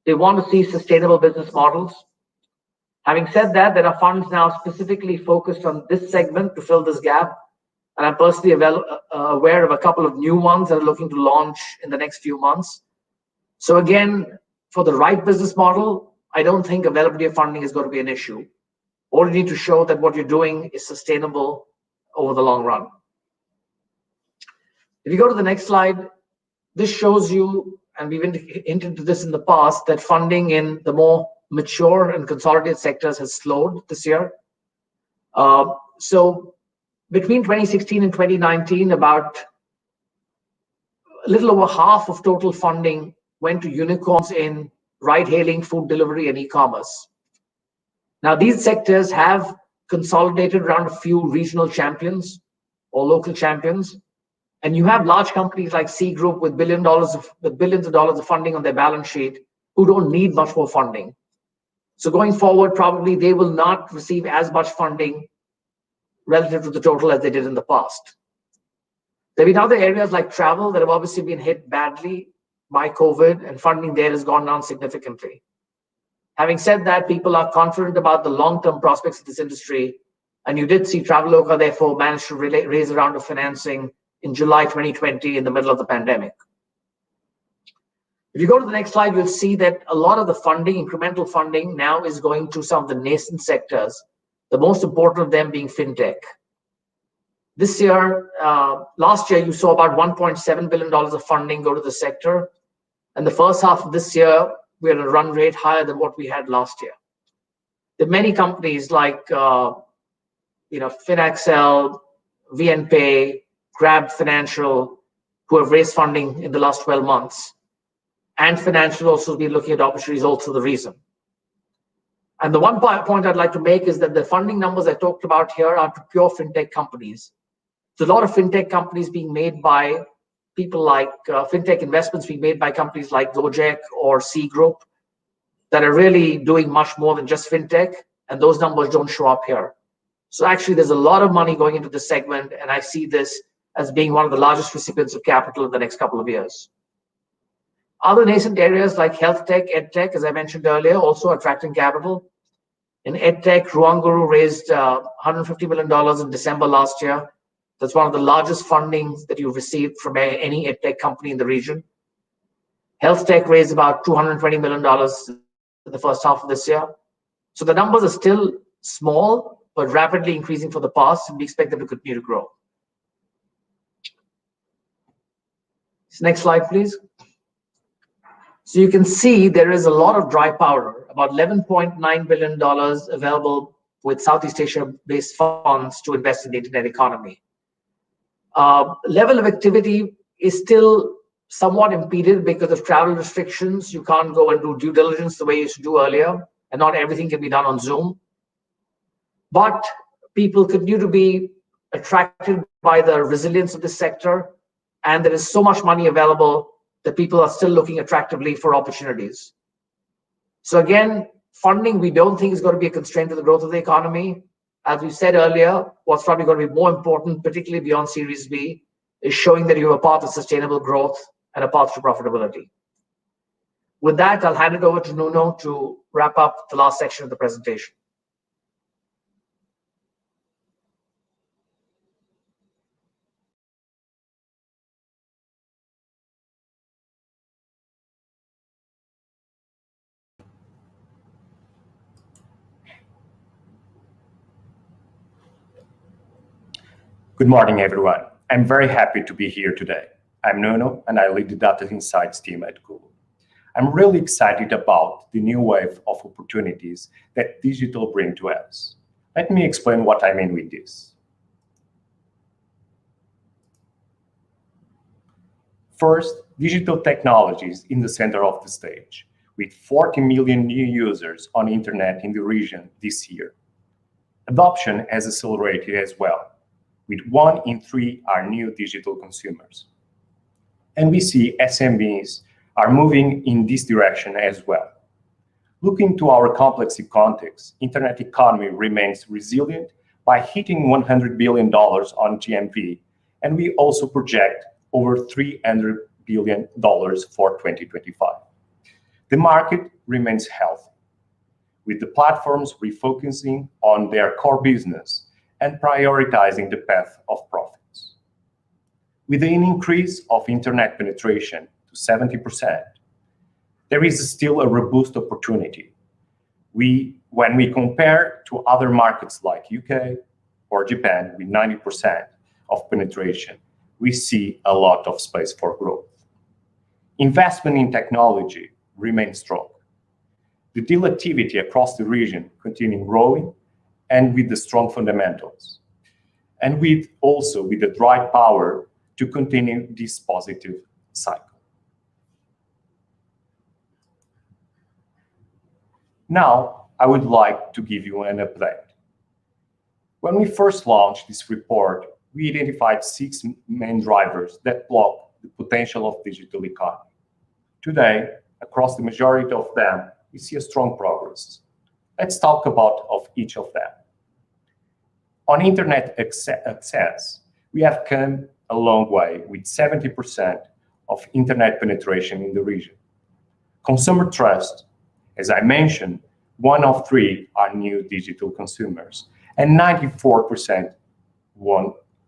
They want to see sustainable business models. Having said that, there are funds now specifically focused on this segment to fill this gap. And I'm personally aware of a couple of new ones that are looking to launch in the next few months. So again, for the right business model, I don't think availability of funding is going to be an issue. All you need to show that what you're doing is sustainable over the long run. If you go to the next slide, this shows you, and we've hinted to this in the past, that funding in the more mature and consolidated sectors has slowed this year. So between 2016 and 2019, about a little over half of total funding went to unicorns in ride-hailing, food delivery, and e-commerce. Now, these sectors have consolidated around a few regional champions or local champions. And you have large companies like C Group with billions of dollars of funding on their balance sheet who don't need much more funding. So going forward, probably they will not receive as much funding relative to the total as they did in the past. There have been other areas like travel that have obviously been hit badly by COVID, and funding there has gone down significantly. Having said that, people are confident about the long-term prospects of this industry, and you did see Traveloka therefore manage to raise a round of financing in July 2020 in the middle of the pandemic. If you go to the next slide, you'll see that a lot of the funding, incremental funding, now is going to some of the nascent sectors, the most important of them being fintech. This year, last year, you saw about $1.7 billion of funding go to the sector. And the first half of this year, we're at a run rate higher than what we had last year. There are many companies like FinAxel, VNPay, Grab Financial, who have raised funding in the last 12 months. And Financial also be looking at opportunities all through the region. And the one point I'd like to make is that the funding numbers I talked about here are to pure fintech companies. There's a lot of fintech companies being made by people like fintech investments being made by companies like Gojek or C Group that are really doing much more than just fintech, and those numbers don't show up here. So actually, there's a lot of money going into this segment, and I see this as being one of the largest recipients of capital in the next couple of years. Other nascent areas like health tech, ed tech, as I mentioned earlier, also attracting capital. In ed tech, Ruanguru raised $150 million in December last year. That's one of the largest fundings that you've received from any ed tech company in the region. Health tech raised about $220 million in the first half of this year. So the numbers are still small, but rapidly increasing for the past, and we expect them to continue to grow. Next slide, please. So you can see there is a lot of dry powder, about $11.9 billion available with Southeast Asia-based funds to invest in the internet economy. Level of activity is still somewhat impeded because of travel restrictions. You can't go and do due diligence the way you used to do earlier, and not everything can be done on Zoom. But people continue to be attracted by the resilience of this sector, and there is so much money available that people are still looking attractively for opportunities. So again, funding we don't think is going to be a constraint to the growth of the economy. As we said earlier, what's probably going to be more important, particularly beyond Series B, is showing that you have a path of sustainable growth and a path to profitability. With that, I'll hand it over to Nuno to wrap up the last section of the presentation. Good morning, everyone. I'm very happy to be here today. I'm Nuno, and I lead the Data Insights team at Google. I'm really excited about the new wave of opportunities that digital brings to us. Let me explain what I mean with this. First, digital technologies in the center of the stage, with 40 million new users on the internet in the region this year. Adoption has accelerated as well, with 1 in 3 are new digital consumers. And we see SMEs are moving in this direction as well. Looking to our complex context, internet economy remains resilient by hitting $100 billion on GMV, and we also project over $300 billion for 2025. The market remains healthy, with the platforms refocusing on their core business and prioritizing the path of profits. With an increase of internet penetration to 70%, there is still a robust opportunity. When we compare to other markets like UK or Japan with 90% of penetration, we see a lot of space for growth. Investment in technology remains strong. The deal activity across the region continues growing, and with the strong fundamentals, and with the dry power to continue this positive cycle. Now, I would like to give you an update. When we first launched this report, we identified 6 main drivers that block the potential of digital economy. Today, across the majority of them, we see a strong progress. Let's talk about each of them. On internet access, we have come a long way with 70% of internet penetration in the region. Consumer trust, as I mentioned, 1 of 3 are new digital consumers, and 94%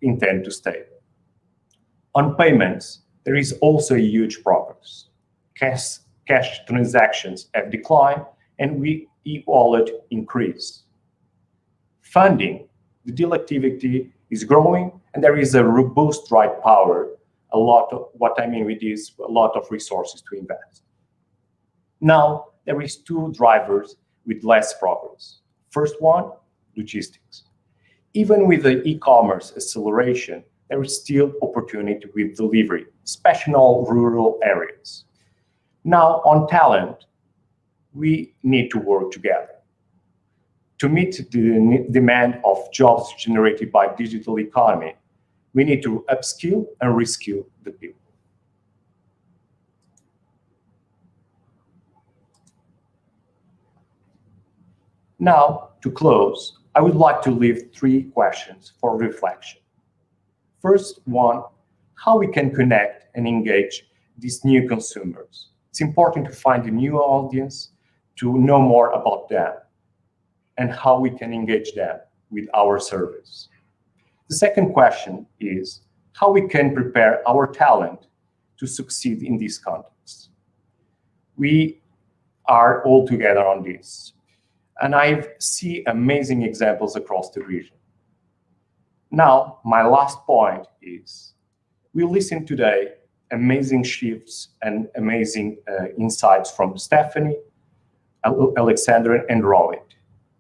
intend to stay. On payments, there is also a huge progress. cash transactions have declined, and e-wallet increased. Funding, the deal activity is growing, and there is a robust dry powder. What I mean with this, a lot of resources to invest. Now, there is two drivers with less progress. First one, logistics. Even with the e-commerce acceleration, there is still opportunity with delivery, especially in all rural areas. Now, on talent, we need to work together. To meet the demand of jobs generated by digital economy, we need to upskill and reskill the people. Now, to close, I would like to leave 3 questions for reflection. First one, how we can connect and engage these new consumers. It's important to find a new audience, to know more about them, and how we can engage them with our service. The second question is how we can prepare our talent to succeed in this context. We are all together on this, and I see amazing examples across the region. Now, my last point is, we listened today amazing shifts and amazing insights from Stephanie, Alexander, and Rohit.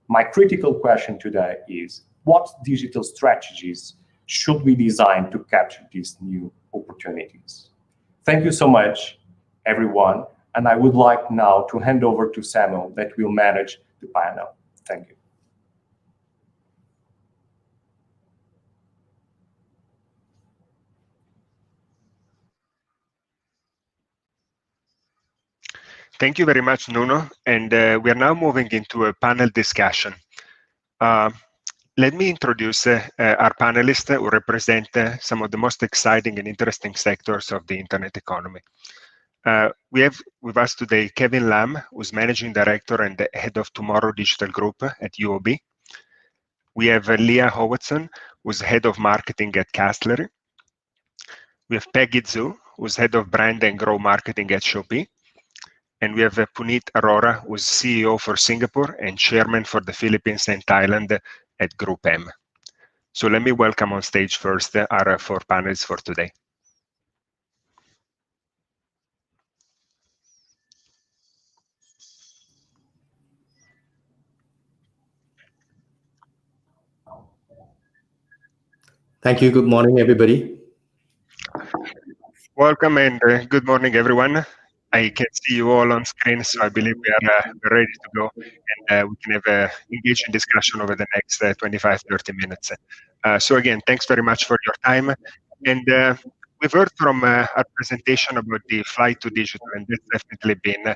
My critical question today is, what digital strategies should we design to capture these new opportunities? Thank you so much, everyone. And I would like now to hand over to Samuel that will manage the panel. Thank you. Thank you very much, Nuno. And we are now moving into a panel discussion. Let me introduce our panelists who represent some of the most exciting and interesting sectors of the internet economy. We have with us today Kevin Lam, who's Managing Director and the Head of Tomorrow Digital Group at UOB. We have Leah Howatson, who's Head of Marketing at Castlery. We have Peggy Zhu, who's Head of Brand and Grow Marketing at Shopee. And we have Puneet Arora, who's CEO for Singapore and Chairman for the Philippines and Thailand at Group M. So let me welcome on stage first our 4 panelists for today. Thank you. Good morning, everybody. Welcome and good morning, everyone. I can see you all on screen, so I believe we are ready to go, and we can have an engaging discussion over the next 25-30 minutes. So again, thanks very much for your time. And we've heard from our presentation about the flight to digital, and that's definitely been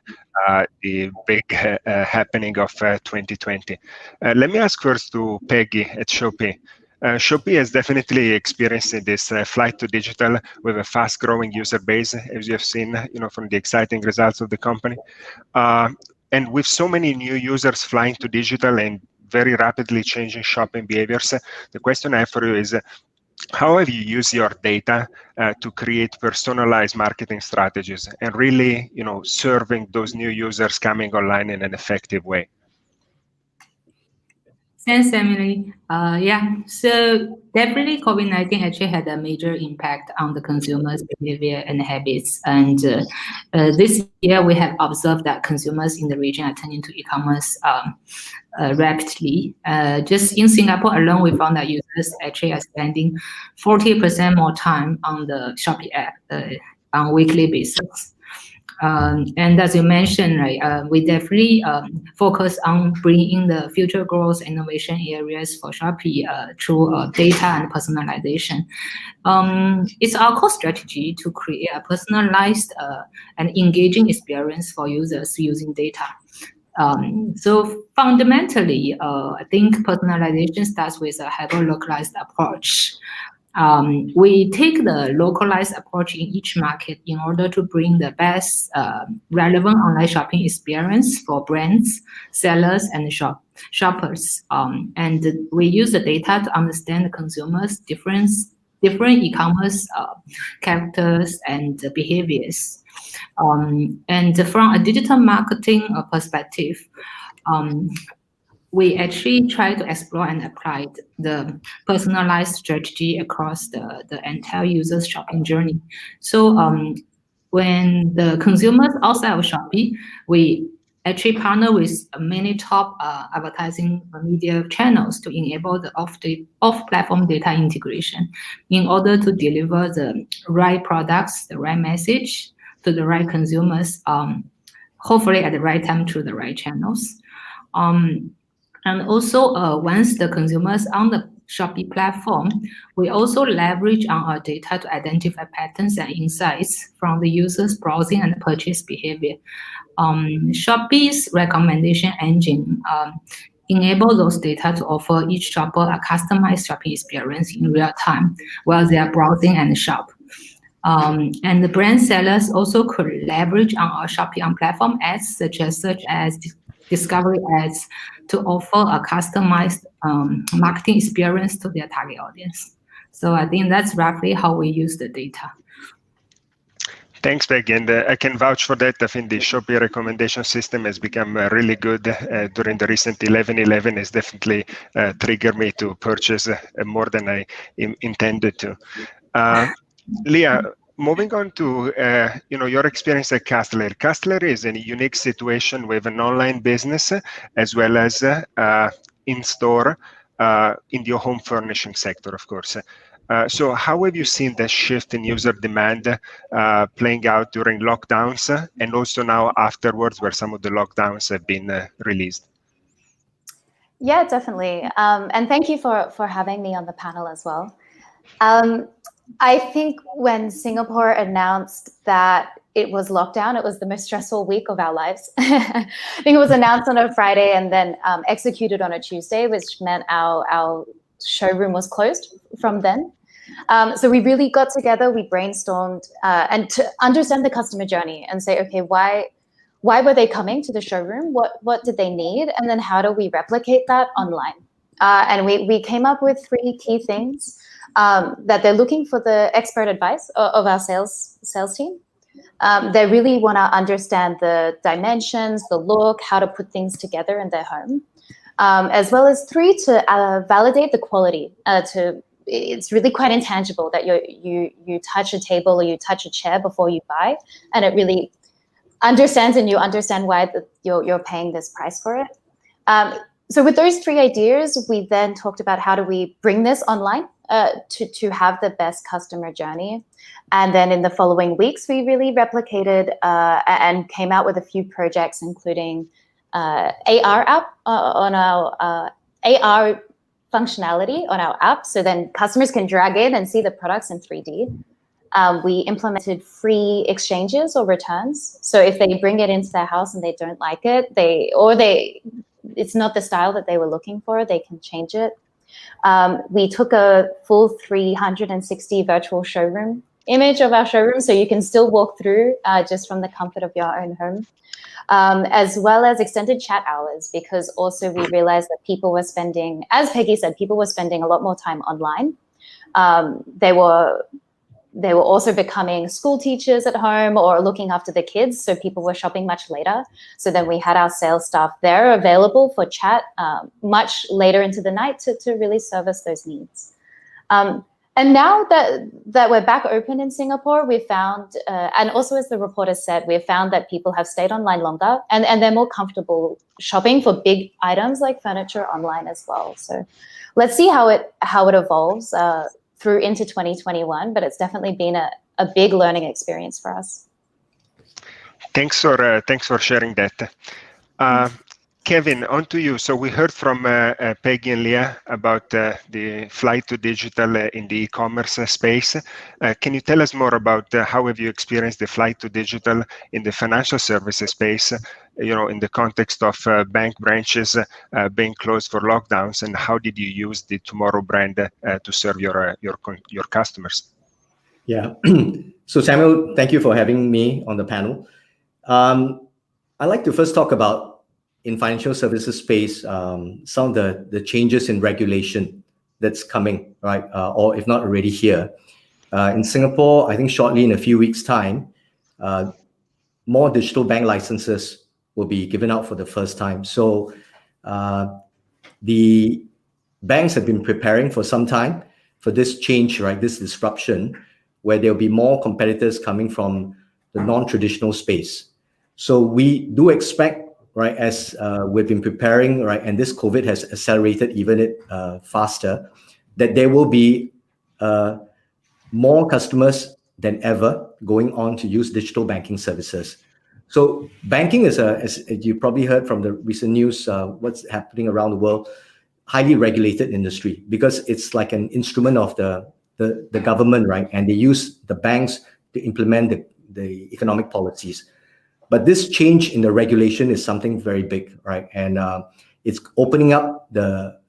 the big happening of 2020. Let me ask first to Peggy at Shopee. Shopee has definitely experienced this flight to digital with a fast-growing user base, as you have seen, from the exciting results of the company. And with so many new users flying to digital and very rapidly changing shopping behaviors, the question I have for you is, how have you used your data to create personalized marketing strategies and really, serving those new users coming online in an effective way? Thanks, Emily. So definitely COVID-19 actually had a major impact on the consumers' behavior and habits. And this year, we have observed that consumers in the region are turning to e-commerce rapidly. Just in Singapore alone, we found that users actually are spending 40% more time on the Shopee app on a weekly basis. And as you mentioned, right, we definitely focus on bringing the future growth innovation areas for Shopee through data and personalization. It's our core strategy to create a personalized and engaging experience for users using data. So fundamentally, I think personalization starts with a hyper-localized approach. We take the localized approach in each market in order to bring the best relevant online shopping experience for brands, sellers, and shoppers. And we use the data to understand the consumers' different e-commerce characters and behaviors. And from a digital marketing perspective, we actually try to explore and apply the personalized strategy across the entire user's shopping journey. So when the consumers outside of Shopee, we actually partner with many top advertising media channels to enable the off-platform data integration in order to deliver the right products, the right message to the right consumers, hopefully at the right time through the right channels. And also, once the consumers on the Shopee platform, we also leverage on our data to identify patterns and insights from the user's browsing and purchase behavior. Shopee's recommendation engine enable those data to offer each shopper a customized Shopee experience in real time while they are browsing and shop. And the brand sellers also could leverage on our Shopee on platform ads, such as discovery ads, to offer a customized marketing experience to their target audience. So I think that's roughly how we use the data. Thanks, Peggy, and I can vouch for that. I think the Shopee recommendation system has become really good during the recent 11/11. It's definitely triggered me to purchase more than I intended to. Leah, moving on to your experience at Castlery. Castlery is a unique situation with an online business as well as in-store in the home furnishing sector, of course. So how have you seen the shift in user demand playing out during lockdowns and also now afterwards where some of the lockdowns have been released? Yeah, definitely. And thank you for having me on the panel as well. I think when Singapore announced that it was lockdown, it was the most stressful week of our lives. I think it was announced on a Friday and then executed on a Tuesday, which meant our showroom was closed from then. So we really got together, we brainstormed and to understand the customer journey and say, okay, why were they coming to the showroom? What did they need? And then how do we replicate that online? And we came up with 3 key things that they're looking for the expert advice of our sales team. They really want to understand the dimensions, the look, how to put things together in their home, as well as 3 to validate the quality. It's really quite intangible that you touch a table or you touch a chair before you buy, and it really understands and you understand why you're paying this price for it. So with those 3 ideas, we then talked about how do we bring this online to have the best customer journey. And then in the following weeks, we really replicated and came out with a few projects, including AR app on our AR functionality on our app. So then customers can drag in and see the products in 3D. We implemented free exchanges or returns. So if they bring it into their house and they don't like it, it's not the style that they were looking for, they can change it. We took a full 360 virtual showroom image of our showroom, so you can still walk through just from the comfort of your own home, as well as extended chat hours, because also we realized that people were spending, as Peggy said, people were spending a lot more time online. They were also becoming school teachers at home or looking after the kids, so people were shopping much later. So then we had our sales staff there available for chat much later into the night to really service those needs. And now that we're back open in Singapore, we found, and also as the reporter said, we've found that people have stayed online longer and they're more comfortable shopping for big items like furniture online as well. So let's see how it evolves through into 2021, but it's definitely been a big learning experience for us. Thanks for sharing that. Kevin, on to you. So we heard from Peggy and Leah about the flight to digital in the e-commerce space. Can you tell us more about how have you experienced the flight to digital in the financial services space, in the context of bank branches being closed for lockdowns, and how did you use the Tomorrow brand to serve your customers? Yeah. So Samuel, thank you for having me on the panel. I'd like to first talk about in financial services space, some of the changes in regulation that's coming, right? Or if not already here. In Singapore, I think shortly in a few weeks' time, more digital bank licenses will be given out for the first time. So the banks have been preparing for some time for this change, right? This disruption, where there'll be more competitors coming from the non-traditional space. So we do expect, right, as we've been preparing, right, and this COVID has accelerated even faster, that there will be more customers than ever going on to use digital banking services. So banking is, as you probably heard from the recent news, what's happening around the world, highly regulated industry, because it's like an instrument of the government, right? And they use the banks to implement the economic policies. But this change in the regulation is something very big, right? And it's opening up the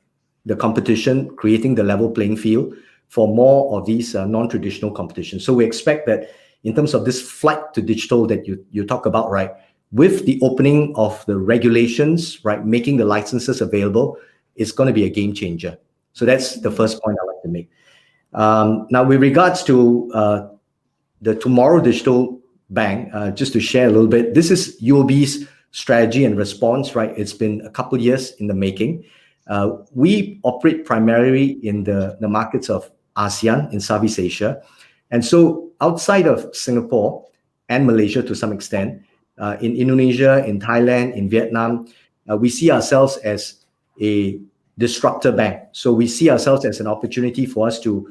competition, creating the level playing field for more of these non-traditional competitions. So we expect that in terms of this flight to digital that you talk about, right, with the opening of the regulations, right, making the licenses available, it's going to be a game changer. So that's the first point I'd like to make. Now, with regards to the Tomorrow Digital Bank, just to share a little bit, this is UOB's strategy and response, right? It's been a couple of years in the making. We operate primarily in the markets of ASEAN, in Southeast Asia. And so outside of Singapore and Malaysia to some extent, in Indonesia, in Thailand, in Vietnam, we see ourselves as a disruptor bank. So we see ourselves as an opportunity for us to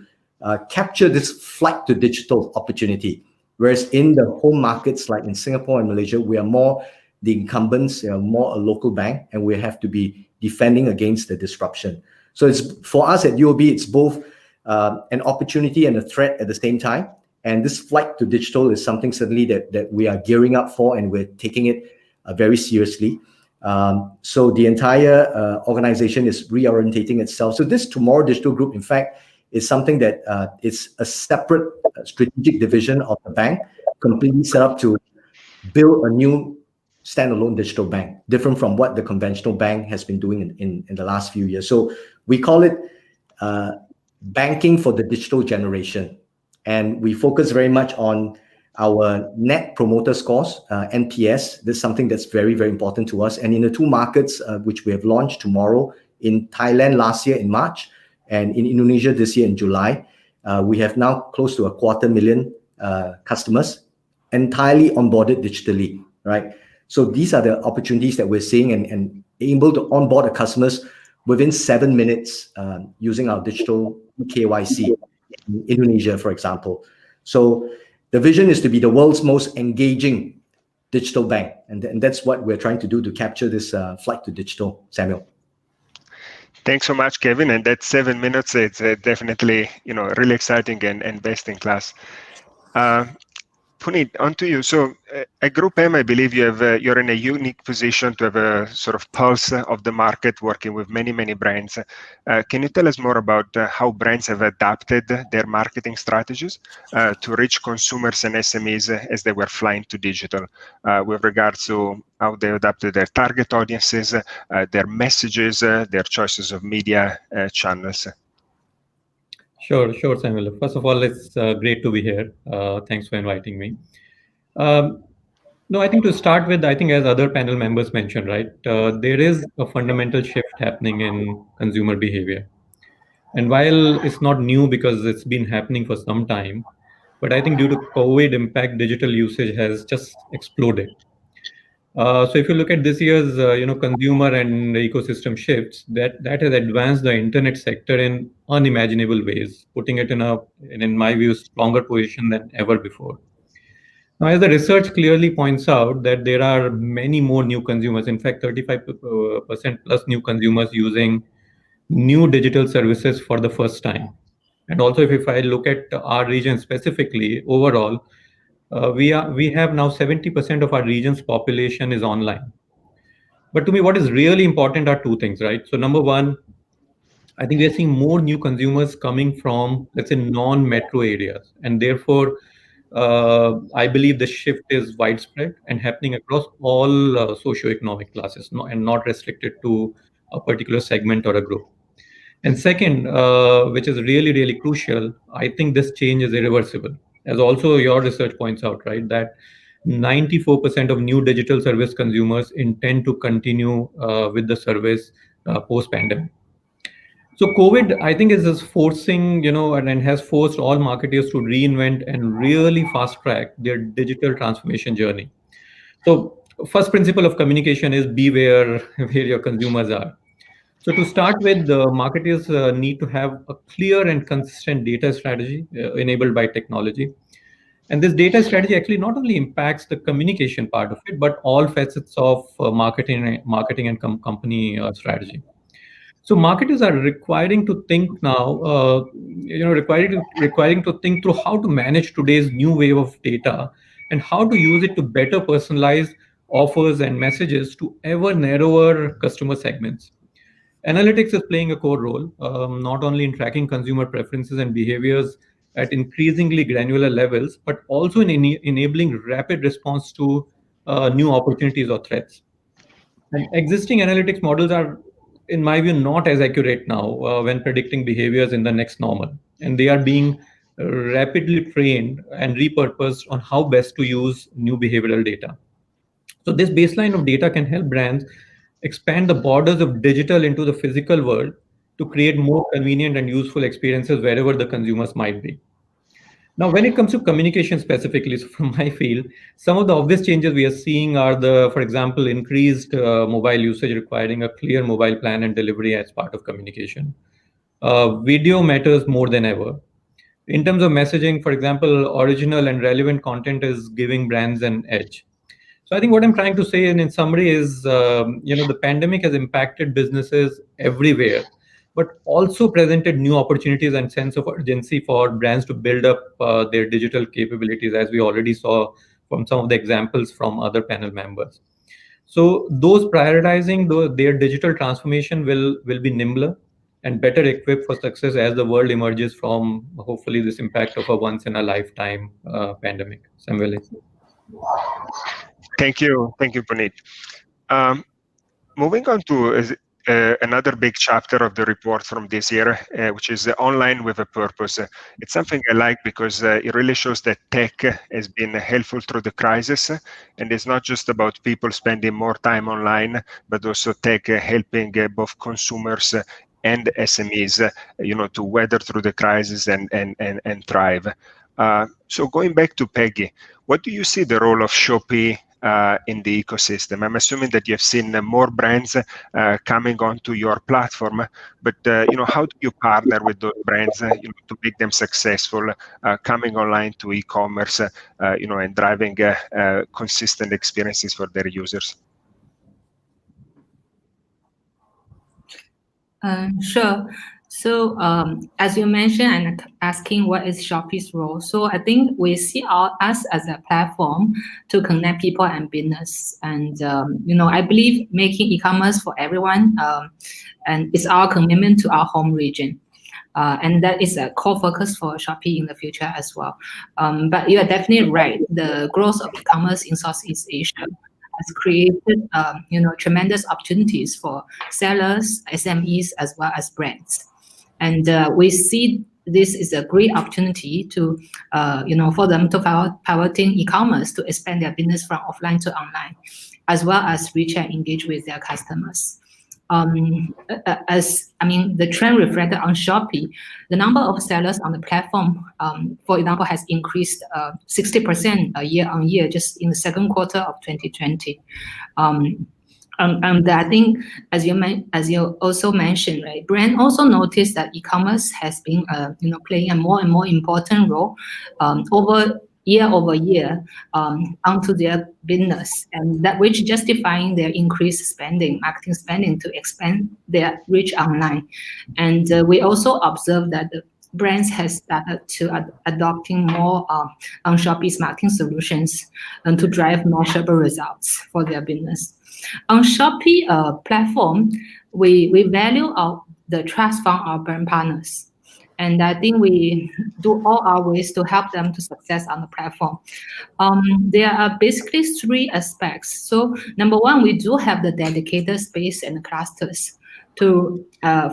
capture this flight to digital opportunity. Whereas in the home markets like in Singapore and Malaysia, we are more the incumbents, more a local bank, and we have to be defending against the disruption. So it's for us at UOB, it's both an opportunity and a threat at the same time. And this flight to digital is something certainly that we are gearing up for, and we're taking it very seriously. So the entire organization is reorientating itself. So this Tomorrow Digital Group, in fact, is something that is a separate strategic division of the bank, completely set up to build a new standalone digital bank, different from what the conventional bank has been doing in the last few years. So we call it banking for the digital generation. And we focus very much on our net promoter scores, NPS. This is something that's very, very important to us. And in the two markets which we have launched tomorrow, in Thailand last year in March, and in Indonesia this year in July, we have now close to 250,000 customers entirely onboarded digitally, right? So these are the opportunities that we're seeing, and able to onboard the customers within 7 minutes using our digital KYC in Indonesia, for example. So the vision is to be the world's most engaging digital bank. And that's what we're trying to do to capture this flight to digital, Samuel. Thanks so much, Kevin. And that 7 minutes, it's definitely, really exciting and best in class. Puneet, on to you. So at Group M, I believe you're in a unique position to have a sort of pulse of the market, working with many, many brands. Can you tell us more about how brands have adapted their marketing strategies to reach consumers and SMEs as they were flying to digital, with regards to how they adapted their target audiences, their messages, their choices of media channels? Sure, Samuel. First of all, it's great to be here. Thanks for inviting me. No, I think to start with, I think as other panel members mentioned, right, there is a fundamental shift happening in consumer behavior. And while it's not new because it's been happening for some time, but I think due to COVID impact, digital usage has just exploded. So if you look at this year's, consumer and ecosystem shifts, that has advanced the internet sector in unimaginable ways, putting it in my view, stronger position than ever before. Now, as the research clearly points out, that there are many more new consumers. In fact, 35% plus new consumers using new digital services for the first time. And also, if I look at our region specifically, overall, we have now 70% of our region's population is online. But to me, what is really important are two things, right? So number one, I think we are seeing more new consumers coming from, let's say, non-metro areas. And therefore, I believe the shift is widespread and happening across all socioeconomic classes, and not restricted to a particular segment or a group. And second, which is really, really crucial, I think this change is irreversible. As also your research points out, right, that 94% of new digital service consumers intend to continue with the service post-pandemic. So COVID, I think, is just forcing, and has forced all marketers to reinvent and really fast track their digital transformation journey. So first principle of communication is be where your consumers are. So to start with, the marketers need to have a clear and consistent data strategy enabled by technology. And this data strategy actually not only impacts the communication part of it, but all facets of marketing and company strategy. So marketers are requiring to think now, requiring to think through how to manage today's new wave of data and how to use it to better personalize offers and messages to ever narrower customer segments. Analytics is playing a core role, not only in tracking consumer preferences and behaviors at increasingly granular levels, but also in enabling rapid response to new opportunities or threats. And existing analytics models are, in my view, not as accurate now when predicting behaviors in the next normal. And they are being rapidly trained and repurposed on how best to use new behavioral data. So this baseline of data can help brands expand the borders of digital into the physical world to create more convenient and useful experiences wherever the consumers might be. Now, when it comes to communication specifically, so from my field, some of the obvious changes we are seeing are for example, increased mobile usage requiring a clear mobile plan and delivery as part of communication. Video matters more than ever. In terms of messaging, for example, original and relevant content is giving brands an edge. So I think what I'm trying to say in summary is, the pandemic has impacted businesses everywhere, but also presented new opportunities and sense of urgency for brands to build up their digital capabilities, as we already saw from some of the examples from other panel members. So those prioritizing their digital transformation will be nimbler and better equipped for success as the world emerges from, hopefully, this impact of a once-in-a-lifetime pandemic. Samuel. Thank you, Puneet. Moving on to another big chapter of the report from this year, which is online with a purpose. It's something I like because it really shows that tech has been helpful through the crisis, and it's not just about people spending more time online, but also tech helping both consumers and SMEs, to weather through the crisis and thrive. So going back to Peggy, what do you see the role of Shopee in the ecosystem? I'm assuming that you have seen more brands coming onto your platform, but how do you partner with those brands to make them successful, coming online to e-commerce, and driving consistent experiences for their users? Sure. So as you mentioned and asking what is Shopee's role, so I think we see us as a platform to connect people and business. And, I believe making e-commerce for everyone and is our commitment to our home region. And that is a core focus for Shopee in the future as well. But you are definitely right. The growth of e-commerce in Southeast Asia has created, tremendous opportunities for sellers, SMEs, as well as brands. And we see this is a great opportunity to, for them to pivoting e-commerce to expand their business from offline to online, as well as reach and engage with their customers. The trend reflected on Shopee, the number of sellers on the platform, for example, has increased 60% year on year just in the second quarter of 2020. And I think, as you also mentioned, right, brand also noticed that e-commerce has been, playing a more and more important role over year onto their business, and that which justifying their increased marketing spending to expand their reach online. And we also observe that the brands has started to adopting more on Shopee's marketing solutions and to drive measurable results for their business. On Shopee platform, we value the trust from our brand partners. And I think we do all our ways to help them to success on the platform. There are basically three aspects. So number one, we do have the dedicated space and clusters to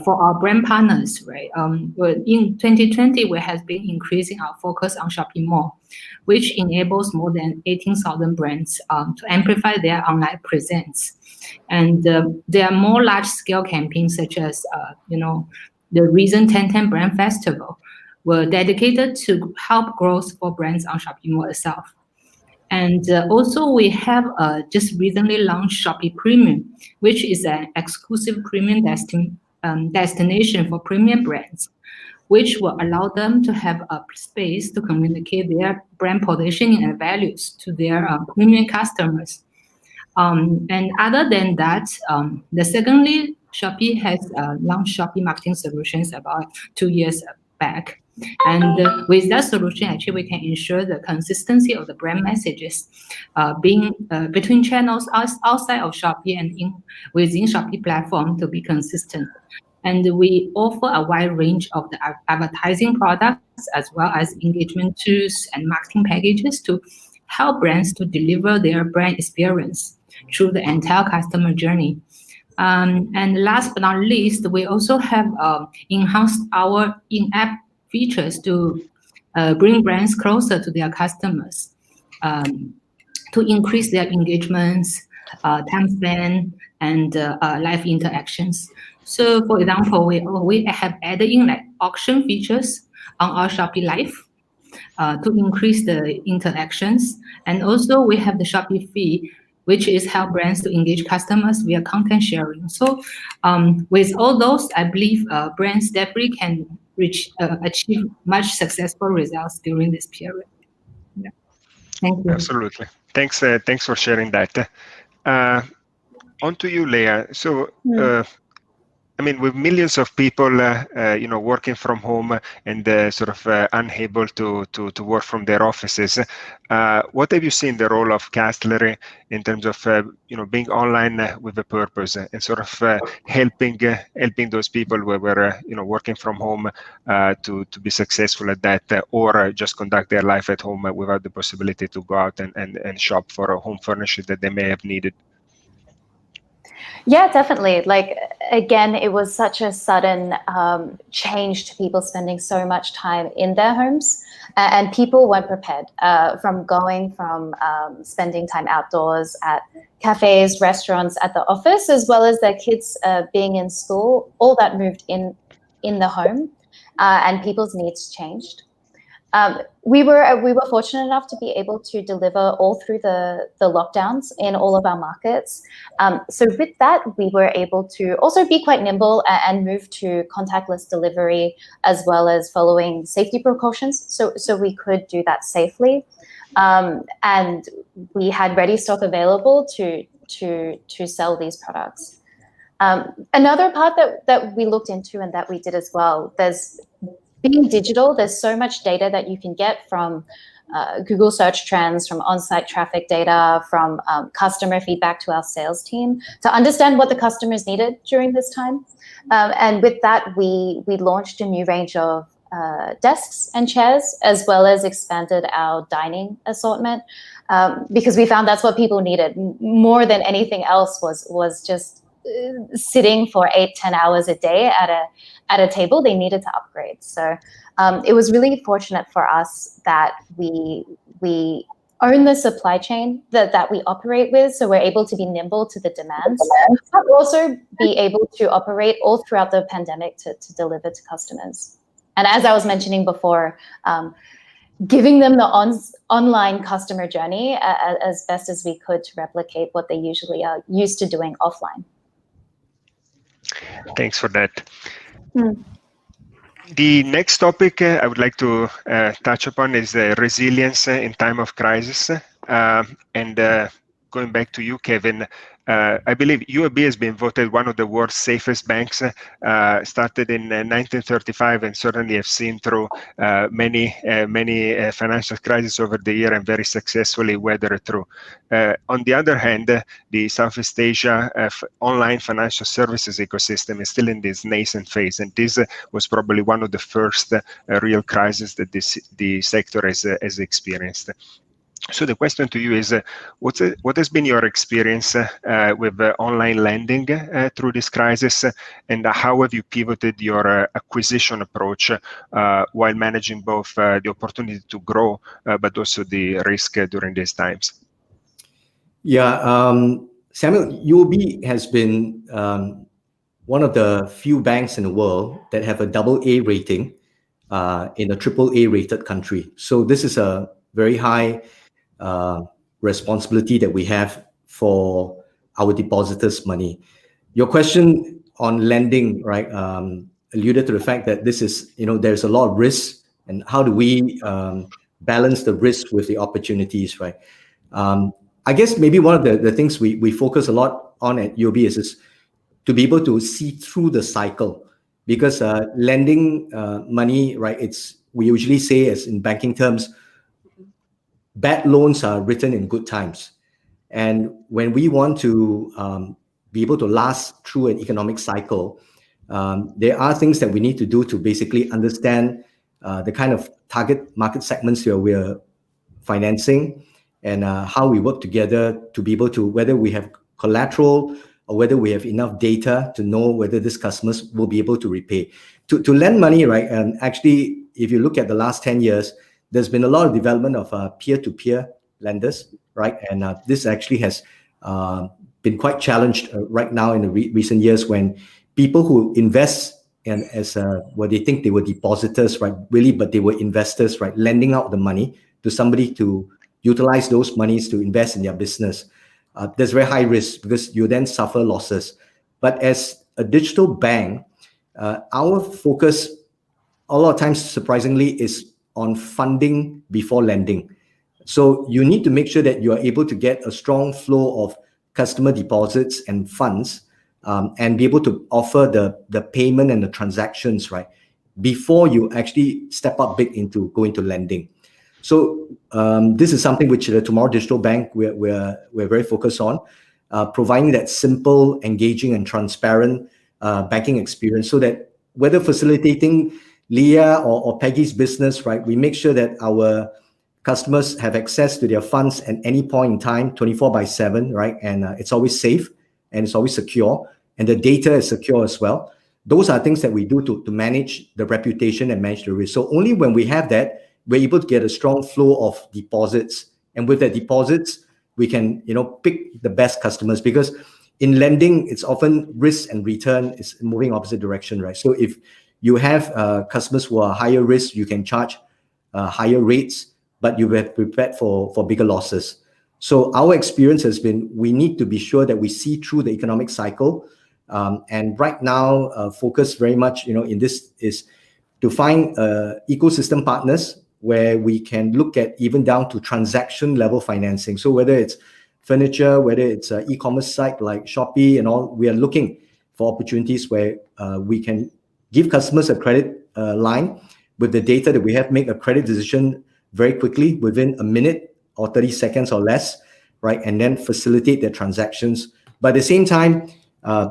for our brand partners, right? In 2020, we have been increasing our focus on Shopee Mall, which enables more than 18,000 brands to amplify their online presence. And there are more large-scale campaigns such as, the recent 10/10 Brand Festival were dedicated to help growth for brands on Shopee Mall itself. And also we have just recently launched Shopee Premium, which is an exclusive premium destination for premium brands, which will allow them to have a space to communicate their brand positioning and values to their premium customers. And other than that, secondly, Shopee has launched Shopee Marketing Solutions about 2 years back. And with that solution, actually, we can ensure the consistency of the brand messages being between channels outside of Shopee and within Shopee platform to be consistent. And we offer a wide range of the advertising products as well as engagement tools and marketing packages to help brands to deliver their brand experience through the entire customer journey. And last but not least, we also have enhanced our in-app features to bring brands closer to their customers, to increase their engagements, time spent, and live interactions. So, for example, we have added in like auction features on our Shopee Live to increase the interactions, and also we have the Shopee Fee, which is help brands to engage customers via content sharing. So, with all those, I believe brands definitely can achieve much successful results during this period. Yeah. Thank you. Absolutely. Thanks for sharing that. On to you, Leah. So, I mean, with millions of people, working from home and sort of unable to work from their offices, what have you seen the role of Castlery in terms of being online with a purpose and sort of helping those people who were working from home to be successful at that, or just conduct their life at home without the possibility to go out and shop for a home furniture that they may have needed? Yeah, definitely. Like, again, it was such a sudden change to people spending so much time in their homes, and people weren't prepared from spending time outdoors at cafes, restaurants, at the office, as well as their kids being in school. All that moved in the home, and people's needs changed. We were fortunate enough to be able to deliver all through the lockdowns in all of our markets. So with that, we were able to also be quite nimble and move to contactless delivery, as well as following safety precautions. So we could do that safely, and we had ready stock available to sell these products. Another part that we looked into and that we did as well, being digital, there's so much data that you can get from Google search trends, from on-site traffic data, from customer feedback to our sales team to understand what the customers needed during this time. And with that, we launched a new range of desks and chairs, as well as expanded our dining assortment, because we found that's what people needed more than anything else was just sitting for 8-10 hours a day at a table. They needed to upgrade. So it was really fortunate for us that we own the supply chain that we operate with, so we're able to be nimble to the demands, but also be able to operate all throughout the pandemic to deliver to customers. And as I was mentioning before, giving them the online customer journey as best as we could to replicate what they usually are used to doing offline. Thanks for that. The next topic I would like to touch upon is resilience in time of crisis. And going back to you, Kevin, I believe UOB has been voted one of the world's safest banks, started in 1935, and certainly have seen through many financial crises over the year and very successfully weathered through. On the other hand, the Southeast Asia online financial services ecosystem is still in this nascent phase, and this was probably one of the first real crises that the sector has experienced. So the question to you is, what has been your experience with online lending through this crisis, and how have you pivoted your acquisition approach while managing both the opportunity to grow, but also the risk during these times? Yeah, Samuel, UOB has been one of the few banks in the world that have a AA rating in a AAA rated country. So this is a very high responsibility that we have for our depositors' money. Your question on lending, right, alluded to the fact that this is, there's a lot of risk, and how do we balance the risk with the opportunities, right? I guess maybe one of the things we focus a lot on at UOB is to be able to see through the cycle, because lending money, right, we usually say, as in banking terms, bad loans are written in good times. And when we want to be able to last through an economic cycle, there are things that we need to do to basically understand the kind of target market segments where we're financing, and how we work together to be able to, whether we have collateral or whether we have enough data to know whether these customers will be able to repay. To lend money, right? And actually, if you look at the last 10 years, there's been a lot of development of peer-to-peer lenders, right? And this actually has been quite challenged right now in the recent years, when people who invest and as what they think they were depositors, right? Really, but they were investors, right? Lending out the money to somebody to utilize those monies to invest in their business. There's very high risk because you then suffer losses. But as a digital bank, our focus a lot of times, surprisingly, is on funding before lending. So you need to make sure that you are able to get a strong flow of customer deposits and funds, and be able to offer the payment and the transactions, right, before you actually step up big into going to lending. So this is something which the Tomorrow Digital Bank we're very focused on, providing that simple, engaging, and transparent banking experience, so that whether facilitating Leah or Peggy's business, right, we make sure that our customers have access to their funds at any point in time, 24/7, right, and it's always safe and it's always secure, and the data is secure as well. Those are things that we do to manage the reputation and manage the risk. So only when we have that, we're able to get a strong flow of deposits. And with the deposits, we can, pick the best customers, because in lending, it's often risk and return is moving opposite direction, right? So if you have customers who are higher risk, you can charge higher rates, but you have prepared for bigger losses. So our experience has been, we need to be sure that we see through the economic cycle. And right now, focus very much, in this is to find ecosystem partners where we can look at even down to transaction level financing. So whether it's furniture, whether it's an e-commerce site like Shopee and all, we are looking for opportunities where we can give customers a credit line with the data that we have, make a credit decision very quickly within a minute or 30 seconds or less, right? And then facilitate their transactions. But at the same time,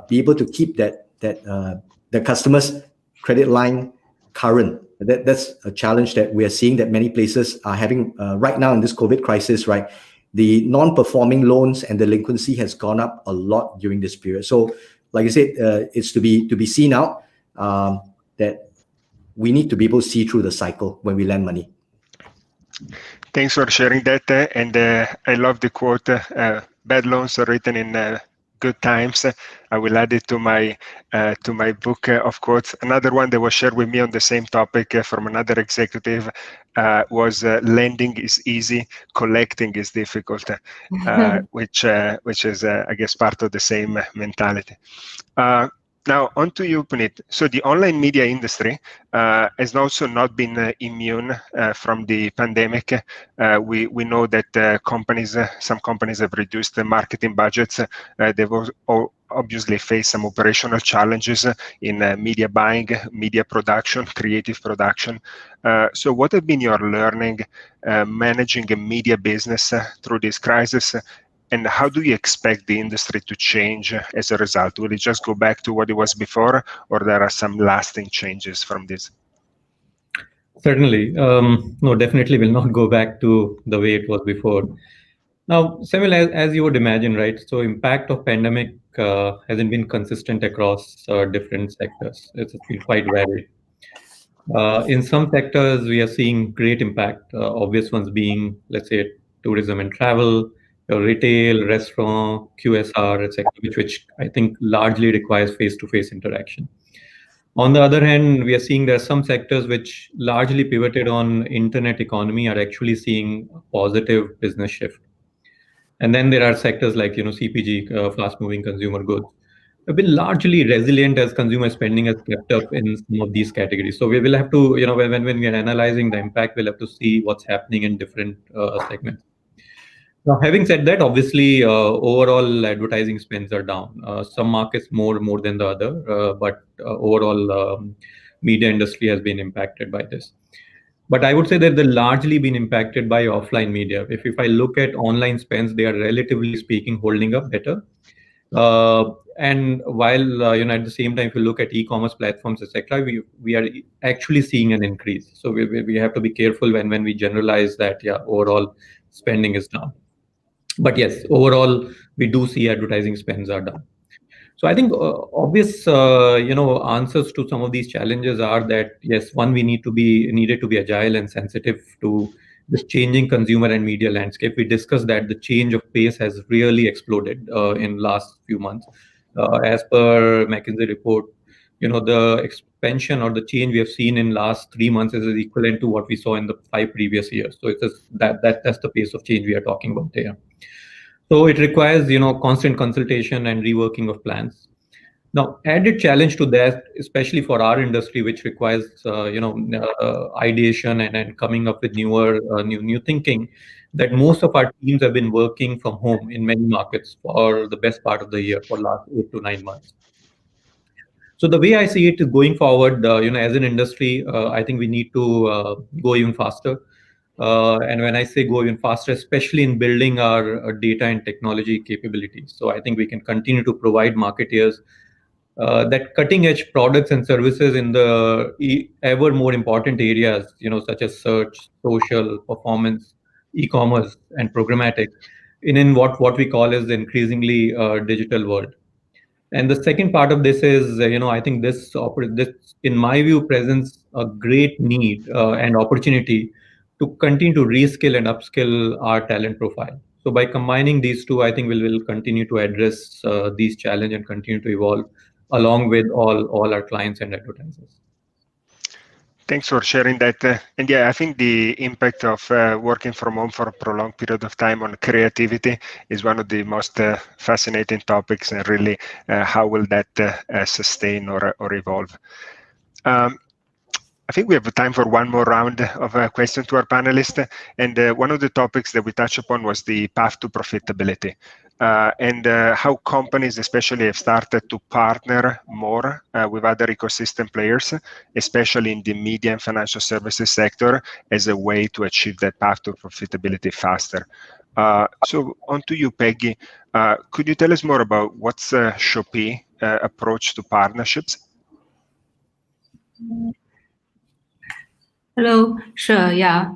be able to keep the customer's credit line current. That's a challenge that we are seeing that many places are having right now in this COVID crisis, right? The non-performing loans and delinquency has gone up a lot during this period. So, like I said, it's to be seen out that we need to be able to see through the cycle when we lend money. Thanks for sharing that. And I love the quote, bad loans are written in good times. I will add it to my book of quotes. Another one that was shared with me on the same topic from another executive was lending is easy, collecting is difficult, which is I guess part of the same mentality. Now, on to you, Puneet. So the online media industry has also not been immune from the pandemic. We know that some companies have reduced their marketing budgets. They've obviously faced some operational challenges in media buying, media production, creative production. So what have been your learning managing a media business through this crisis? And how do you expect the industry to change as a result? Will it just go back to what it was before, or there are some lasting changes from this? Certainly. No, definitely will not go back to the way it was before. Now, Samuel, as you would imagine, right? So impact of pandemic hasn't been consistent across different sectors. It's been quite varied. In some sectors, we are seeing great impact, obvious ones being, let's say, tourism and travel, retail, restaurant, QSR, etc., which I think largely requires face-to-face interaction. On the other hand, we are seeing there are some sectors which largely pivoted on internet economy are actually seeing a positive business shift. And then there are sectors like CPG, fast-moving consumer goods, have been largely resilient as consumer spending has kept up in some of these categories. So we will have to, when we are analyzing the impact, we'll have to see what's happening in different segments. Now, having said that, obviously, overall advertising spends are down. Some markets more than the other, but overall, media industry has been impacted by this. But I would say that they're largely been impacted by offline media. If I look at online spends, they are relatively speaking holding up better. And while at the same time, if you look at e-commerce platforms, etc., we are actually seeing an increase. So we have to be careful when we generalize that overall spending is down. But yes, overall we do see advertising spends are down. So I think obvious answers to some of these challenges are that yes, one, we needed to be agile and sensitive to this changing consumer and media landscape. We discussed that the change of pace has really exploded in last few months. As per McKinsey report, the expansion or the change we have seen in last 3 months is equivalent to what we saw in the 5 previous years. So it's that's the pace of change we are talking about here. So it requires constant consultation and reworking of plans. Now, added challenge to that, especially for our industry, which requires ideation and coming up with new thinking, that most of our teams have been working from home in many markets for the best part of the year, for last 8 to 9 months. So the way I see it is going forward, as an industry, I think we need to go even faster. And when I say go even faster, especially in building our data and technology capabilities. So I think we can continue to provide marketeers that cutting edge products and services in the ever more important areas, such as search, social, performance, e-commerce, and programmatic in what we call as the increasingly digital world. And the second part of this is, I think this, in my view, presents a great need and opportunity to continue to reskill and upskill our talent profile. So by combining these two, I think we'll continue to address these challenges and continue to evolve along with all our clients and advertisers. Thanks for sharing that. And yeah, I think the impact of working from home for a prolonged period of time on creativity is one of the most fascinating topics, and really how will that sustain or evolve. I think we have time for one more round of questions to our panelists. And one of the topics that we touched upon was the path to profitability. And how companies especially have started to partner more with other ecosystem players, especially in the media and financial services sector, as a way to achieve that path to profitability faster. So on to you, Peggy. Could you tell us more about what's Shopee approach to partnerships? Hello, sure, yeah.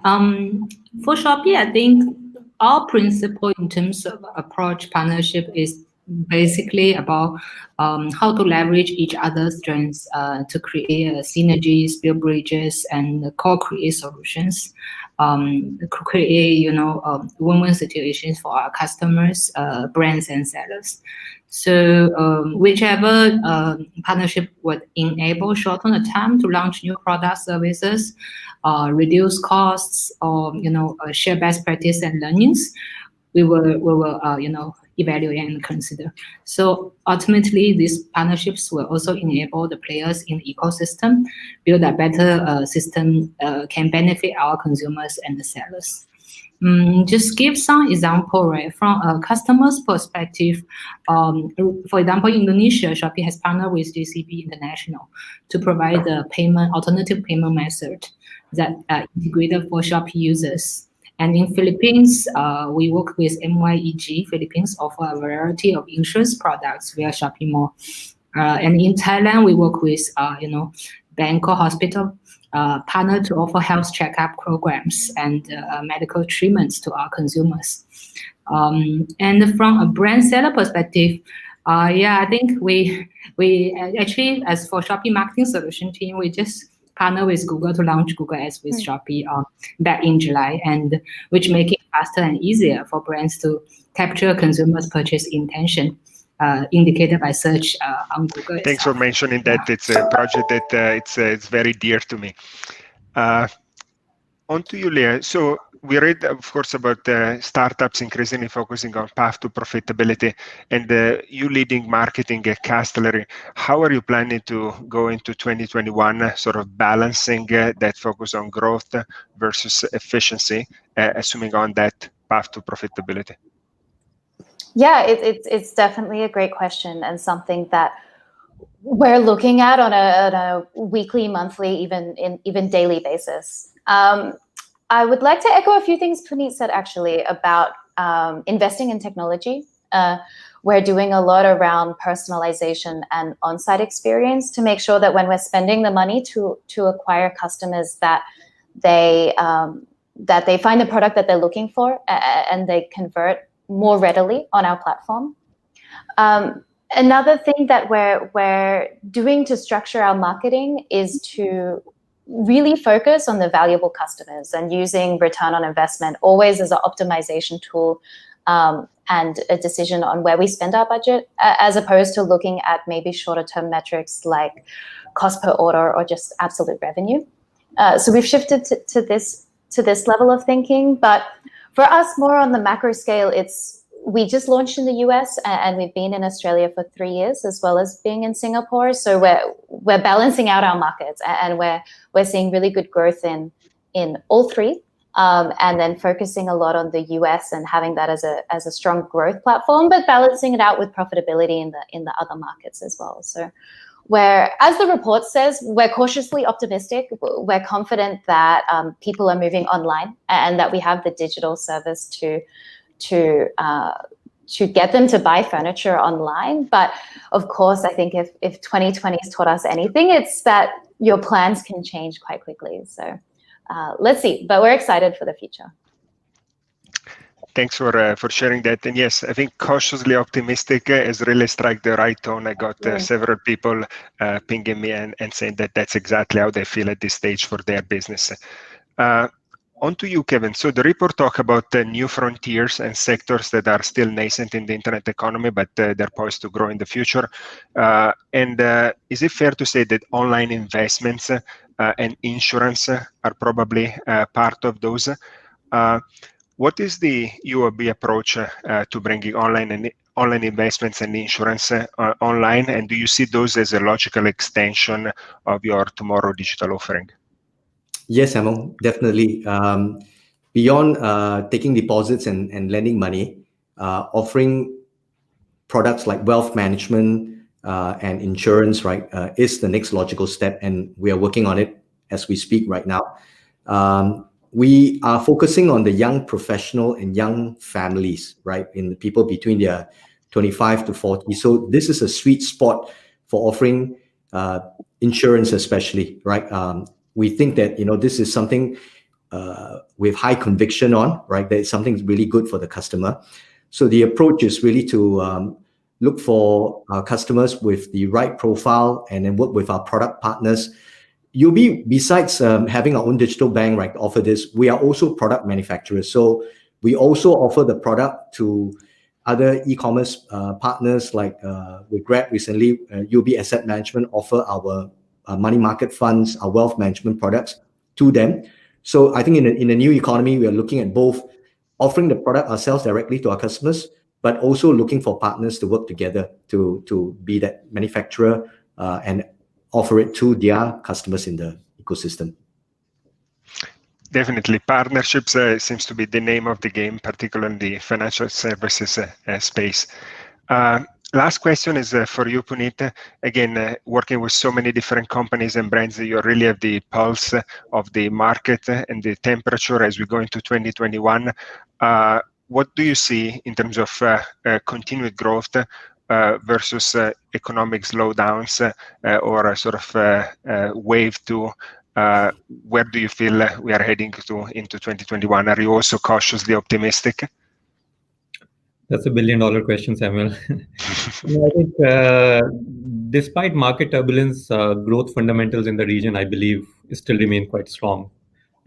For Shopee, I think our principle in terms of approach partnership is basically about how to leverage each other's strengths to create synergies, build bridges, and co-create solutions. Create win-win situations for our customers, brands, and sellers. So whichever partnership would enable shorten the time to launch new product services, reduce costs, or share best practice and learnings, we will evaluate and consider. So ultimately, these partnerships will also enable the players in the ecosystem build a better system can benefit our consumers and the sellers. Just give some example, right? From a customer's perspective, for example, Indonesia, Shopee has partnered with JCB International to provide the alternative payment method that integrated for Shopee users. And in Philippines, we work with MYEG Philippines, offer a variety of insurance products via Shopee Mall. And in Thailand, we work with bank or hospital, partner to offer health checkup programs and medical treatments to our consumers. And from a brand seller perspective, I think we actually, as for Shopee marketing solution team, we just partner with Google to launch Google Ads with Shopee back in July, and which make it faster and easier for brands to capture consumers' purchase intention, indicated by search on Google. Thanks for mentioning that. It's a project that it's very dear to me. On to you, Leah. So we read, of course, about startups increasingly focusing on path to profitability, and you leading marketing at Castellary. How are you planning to go into 2021, sort of balancing that focus on growth versus efficiency, assuming on that path to profitability? Yeah, it's definitely a great question, and something that we're looking at on a weekly, monthly, even daily basis. I would like to echo a few things Puneet said actually about investing in technology. We're doing a lot around personalization and on-site experience to make sure that when we're spending the money to acquire customers, that they find the product that they're looking for and they convert more readily on our platform. Another thing that we're doing to structure our marketing is to really focus on the valuable customers and using return on investment always as an optimization tool and a decision on where we spend our budget, as opposed to looking at maybe shorter term metrics like cost per order or just absolute revenue. So we've shifted to this level of thinking, but for us, more on the macro scale, we just launched in the US and we've been in Australia for 3 years, as well as being in Singapore. So we're balancing out our markets, and we're seeing really good growth in all three, and then focusing a lot on the US and having that as a strong growth platform, but balancing it out with profitability in the other markets as well. So as the report says, we're cautiously optimistic. We're confident that people are moving online and that we have the digital service to get them to buy furniture online. But of course, I think if 2020 has taught us anything, it's that your plans can change quite quickly. So let's see, but we're excited for the future. Thanks for sharing that. And yes, I think cautiously optimistic has really struck the right tone. I got several people pinging me and saying that that's exactly how they feel at this stage for their business. On to you, Kevin. So the report talks about new frontiers and sectors that are still nascent in the internet economy, but they're poised to grow in the future. And is it fair to say that online investments and insurance are probably part of those? What is the UOB approach to bringing online investments and insurance online? And do you see those as a logical extension of your Tomorrow digital offering? Yes, Samuel, definitely. Beyond taking deposits and lending money, offering products like wealth management and insurance, right, is the next logical step, and we are working on it as we speak right now. We are focusing on the young professional and young families, right, in the people between their 25 to 40. So this is a sweet spot for offering insurance, especially, right? We think that, this is something with high conviction on, right? That it's something really good for the customer. So the approach is really to look for our customers with the right profile and then work with our product partners. UOB, besides having our own digital bank, right, offer this, we are also product manufacturers. So we also offer the product to other e-commerce partners, like with Grab recently. UOB Asset Management offer our money market funds, our wealth management products to them. So I think in the new economy, we are looking at both offering the product ourselves directly to our customers, but also looking for partners to work together to be that manufacturer and offer it to their customers in the ecosystem. Definitely. Partnerships seems to be the name of the game, particularly in the financial services space. Last question is for you, Puneet. Again, working with so many different companies and brands, you really have the pulse of the market and the temperature as we go into 2021. What do you see in terms of continued growth versus economic slowdowns or a sort of wave two? Where do you feel we are heading to into 2021? Are you also cautiously optimistic? That's a billion-dollar question, Samuel. I think despite market turbulence, growth fundamentals in the region, I believe, still remain quite strong.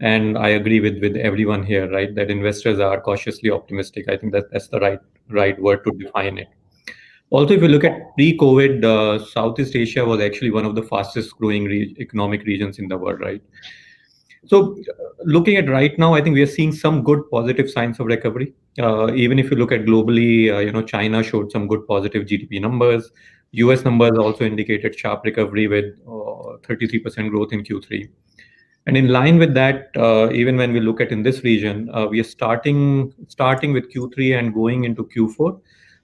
And I agree with everyone here, right, that investors are cautiously optimistic. I think that's the right word to define it. Also, if you look at pre-COVID, Southeast Asia was actually one of the fastest growing economic regions in the world, right? So looking at right now, I think we are seeing some good positive signs of recovery. Even if you look at globally, China showed some good positive GDP numbers. US numbers also indicated sharp recovery with 33% growth in Q3. And in line with that, even when we look at in this region, we are starting with Q3 and going into Q4,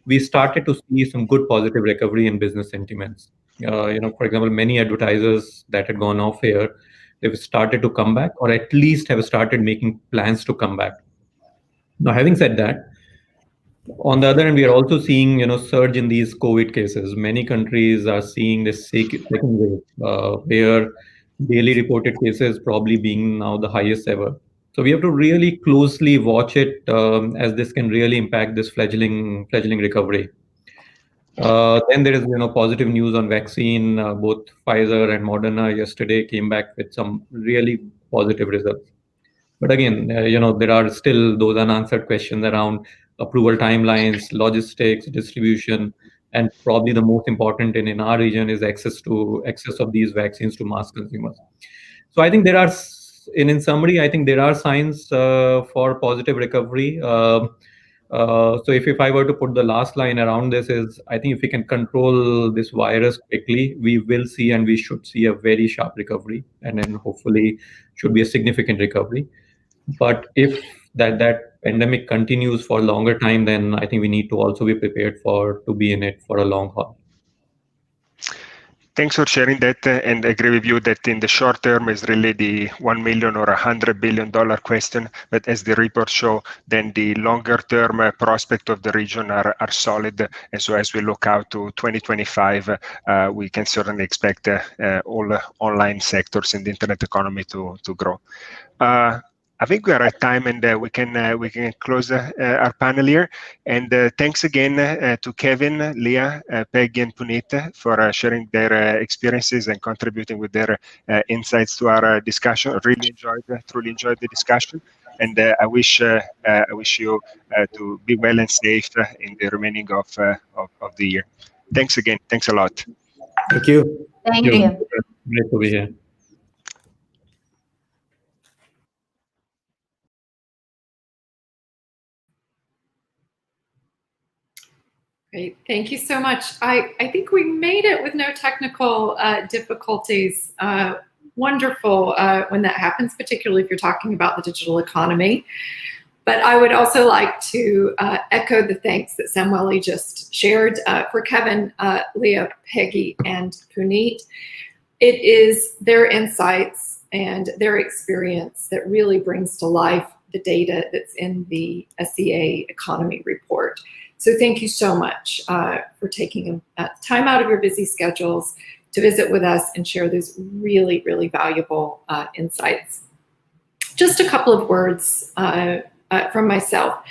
we started to see some good positive recovery in business sentiments. For example, many advertisers that had gone off here, they've started to come back, or at least have started making plans to come back. Now, having said that, on the other hand, we are also seeing, surge in these COVID cases. Many countries are seeing this second wave, where daily reported cases probably being now the highest ever. So we have to really closely watch it, as this can really impact this fledgling recovery. Then there is, positive news on vaccine. Both Pfizer and Moderna yesterday came back with some really positive results. But again, there are still those unanswered questions around approval timelines, logistics, distribution, and probably the most important in our region is access of these vaccines to mass consumers. So I think there are, in summary, I think there are signs for positive recovery. So if I were to put the last line around this is, I think if we can control this virus quickly, we will see and we should see a very sharp recovery, and then hopefully should be a significant recovery. But if that pandemic continues for a longer time, then I think we need to also be prepared to be in it for a long haul. Thanks for sharing that, and I agree with you that in the short term is really the 1 million or $100 billion question. But as the reports show, then the longer term prospect of the region are solid. And so as we look out to 2025, we can certainly expect all online sectors in the internet economy to grow. I think we are at time, and we can close our panel here. And thanks again to Kevin, Leah, Peggy, and Puneet for sharing their experiences and contributing with their insights to our discussion. Truly enjoyed the discussion, and I wish you to be well and safe in the remaining of the year. Thanks again. Thanks a lot. Thank you. Thank you. Great to be here. Great, thank you so much. I think we made it with no technical difficulties. Wonderful when that happens, particularly if you're talking about the digital economy. But I would also like to echo the thanks that Samuel just shared for Kevin, Leah, Peggy, and Puneet. It is their insights and their experience that really brings to life the data that's in the SEA economy report. So thank you so much for taking time out of your busy schedules to visit with us and share those really, really valuable insights. Just a couple of words from myself.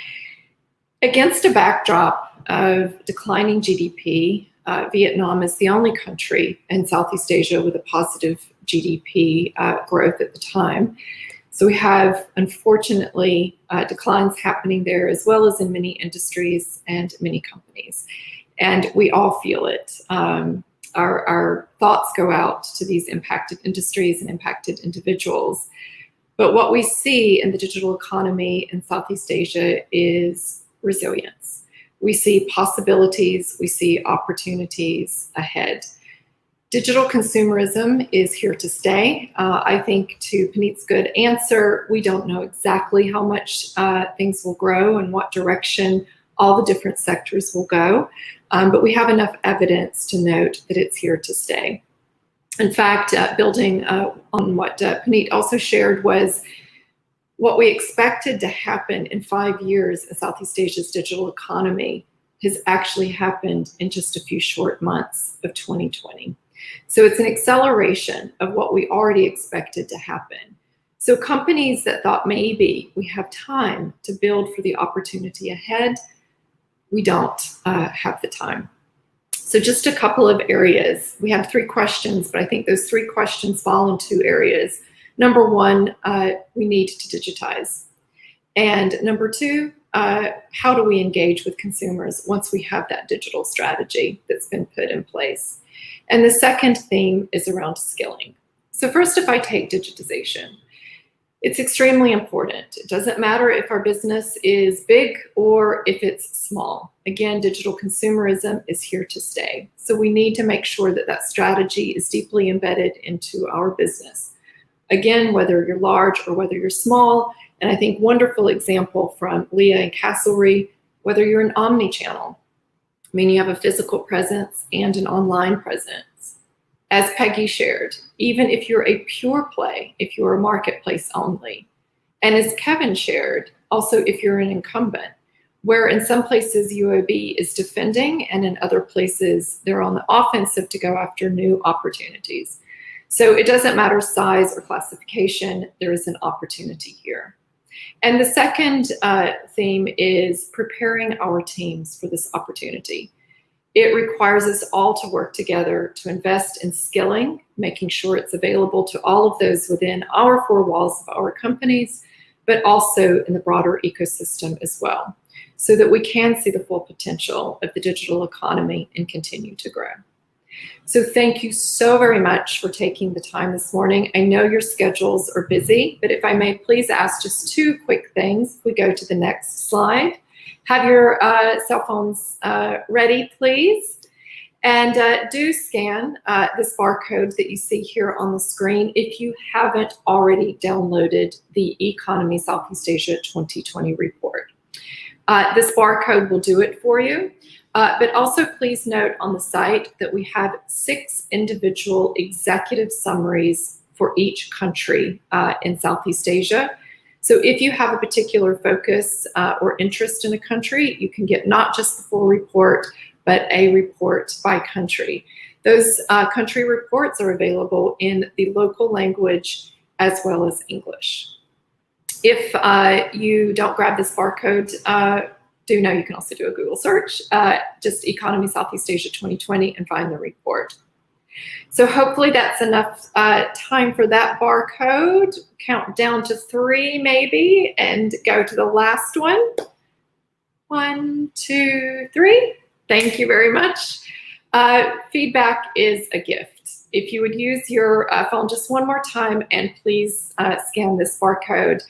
Against a backdrop of declining GDP, Vietnam is the only country in Southeast Asia with a positive GDP growth at the time. So we have, unfortunately, declines happening there as well as in many industries and many companies. And we all feel it. Our thoughts go out to these impacted industries and impacted individuals. But what we see in the digital economy in Southeast Asia is resilience. We see possibilities, we see opportunities ahead. Digital consumerism is here to stay. I think to Puneet's good answer, we don't know exactly how much things will grow and what direction all the different sectors will go, but we have enough evidence to note that it's here to stay. In fact, building on what Puneet also shared was what we expected to happen in 5 years in Southeast Asia's digital economy has actually happened in just a few short months of 2020. So it's an acceleration of what we already expected to happen. So companies that thought maybe we have time to build for the opportunity ahead, we don't have the time. So just a couple of areas. We have 3 questions, but I think those 3 questions fall in 2 areas. Number 1, we need to digitize. And number 2, how do we engage with consumers once we have that digital strategy that's been put in place? And the second theme is around skilling. So first, if I take digitization, it's extremely important. It doesn't matter if our business is big or if it's small. Again, digital consumerism is here to stay. So we need to make sure that that strategy is deeply embedded into our business. Again, whether you're large or whether you're small, and I think wonderful example from Leah and Castlery, whether you're an omni-channel, I mean, you have a physical presence and an online presence. As Peggy shared, even if you're a pure play, if you're a marketplace only, and as Kevin shared, also if you're an incumbent, where in some places UOB is defending and in other places they're on the offensive to go after new opportunities. So it doesn't matter size or classification, there is an opportunity here. And the second theme is preparing our teams for this opportunity. It requires us all to work together to invest in skilling, making sure it's available to all of those within our 4 walls of our companies, but also in the broader ecosystem as well, so that we can see the full potential of the digital economy and continue to grow. So thank you so very much for taking the time this morning. I know your schedules are busy, but if I may please ask just 2 quick things. If we go to the next slide. Have your cell phones ready, please. And do scan this barcode that you see here on the screen if you haven't already downloaded the e-Conomy Southeast Asia 2020 report. This barcode will do it for you. But also please note on the site that we have 6 individual executive summaries for each country in Southeast Asia. So if you have a particular focus or interest in a country, you can get not just the full report, but a report by country. Those country reports are available in the local language as well as English. If you don't grab this barcode, do know you can also do a Google search, just e-Conomy Southeast Asia 2020 and find the report. So hopefully that's enough time for that barcode. Count down to 3 maybe and go to the last one. 1, 2, 3. Thank you very much. Feedback is a gift. If you would use your phone just one more time and please scan this barcode.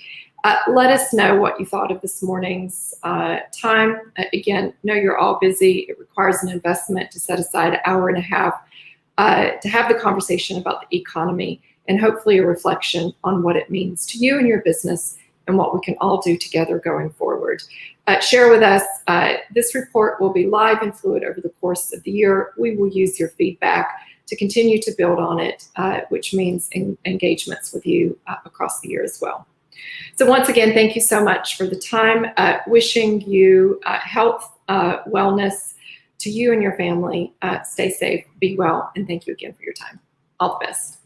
Let us know what you thought of this morning's time. Again, know you're all busy. It requires an investment to set aside 1.5 hours to have the conversation about the e-Conomy and hopefully a reflection on what it means to you and your business and what we can all do together going forward. Share with us. This report will be live and fluid over the course of the year. We will use your feedback to continue to build on it, which means engagements with you across the year as well. So once again, thank you so much for the time. Wishing you health, wellness to you and your family. Stay safe, be well, and thank you again for your time. All the best.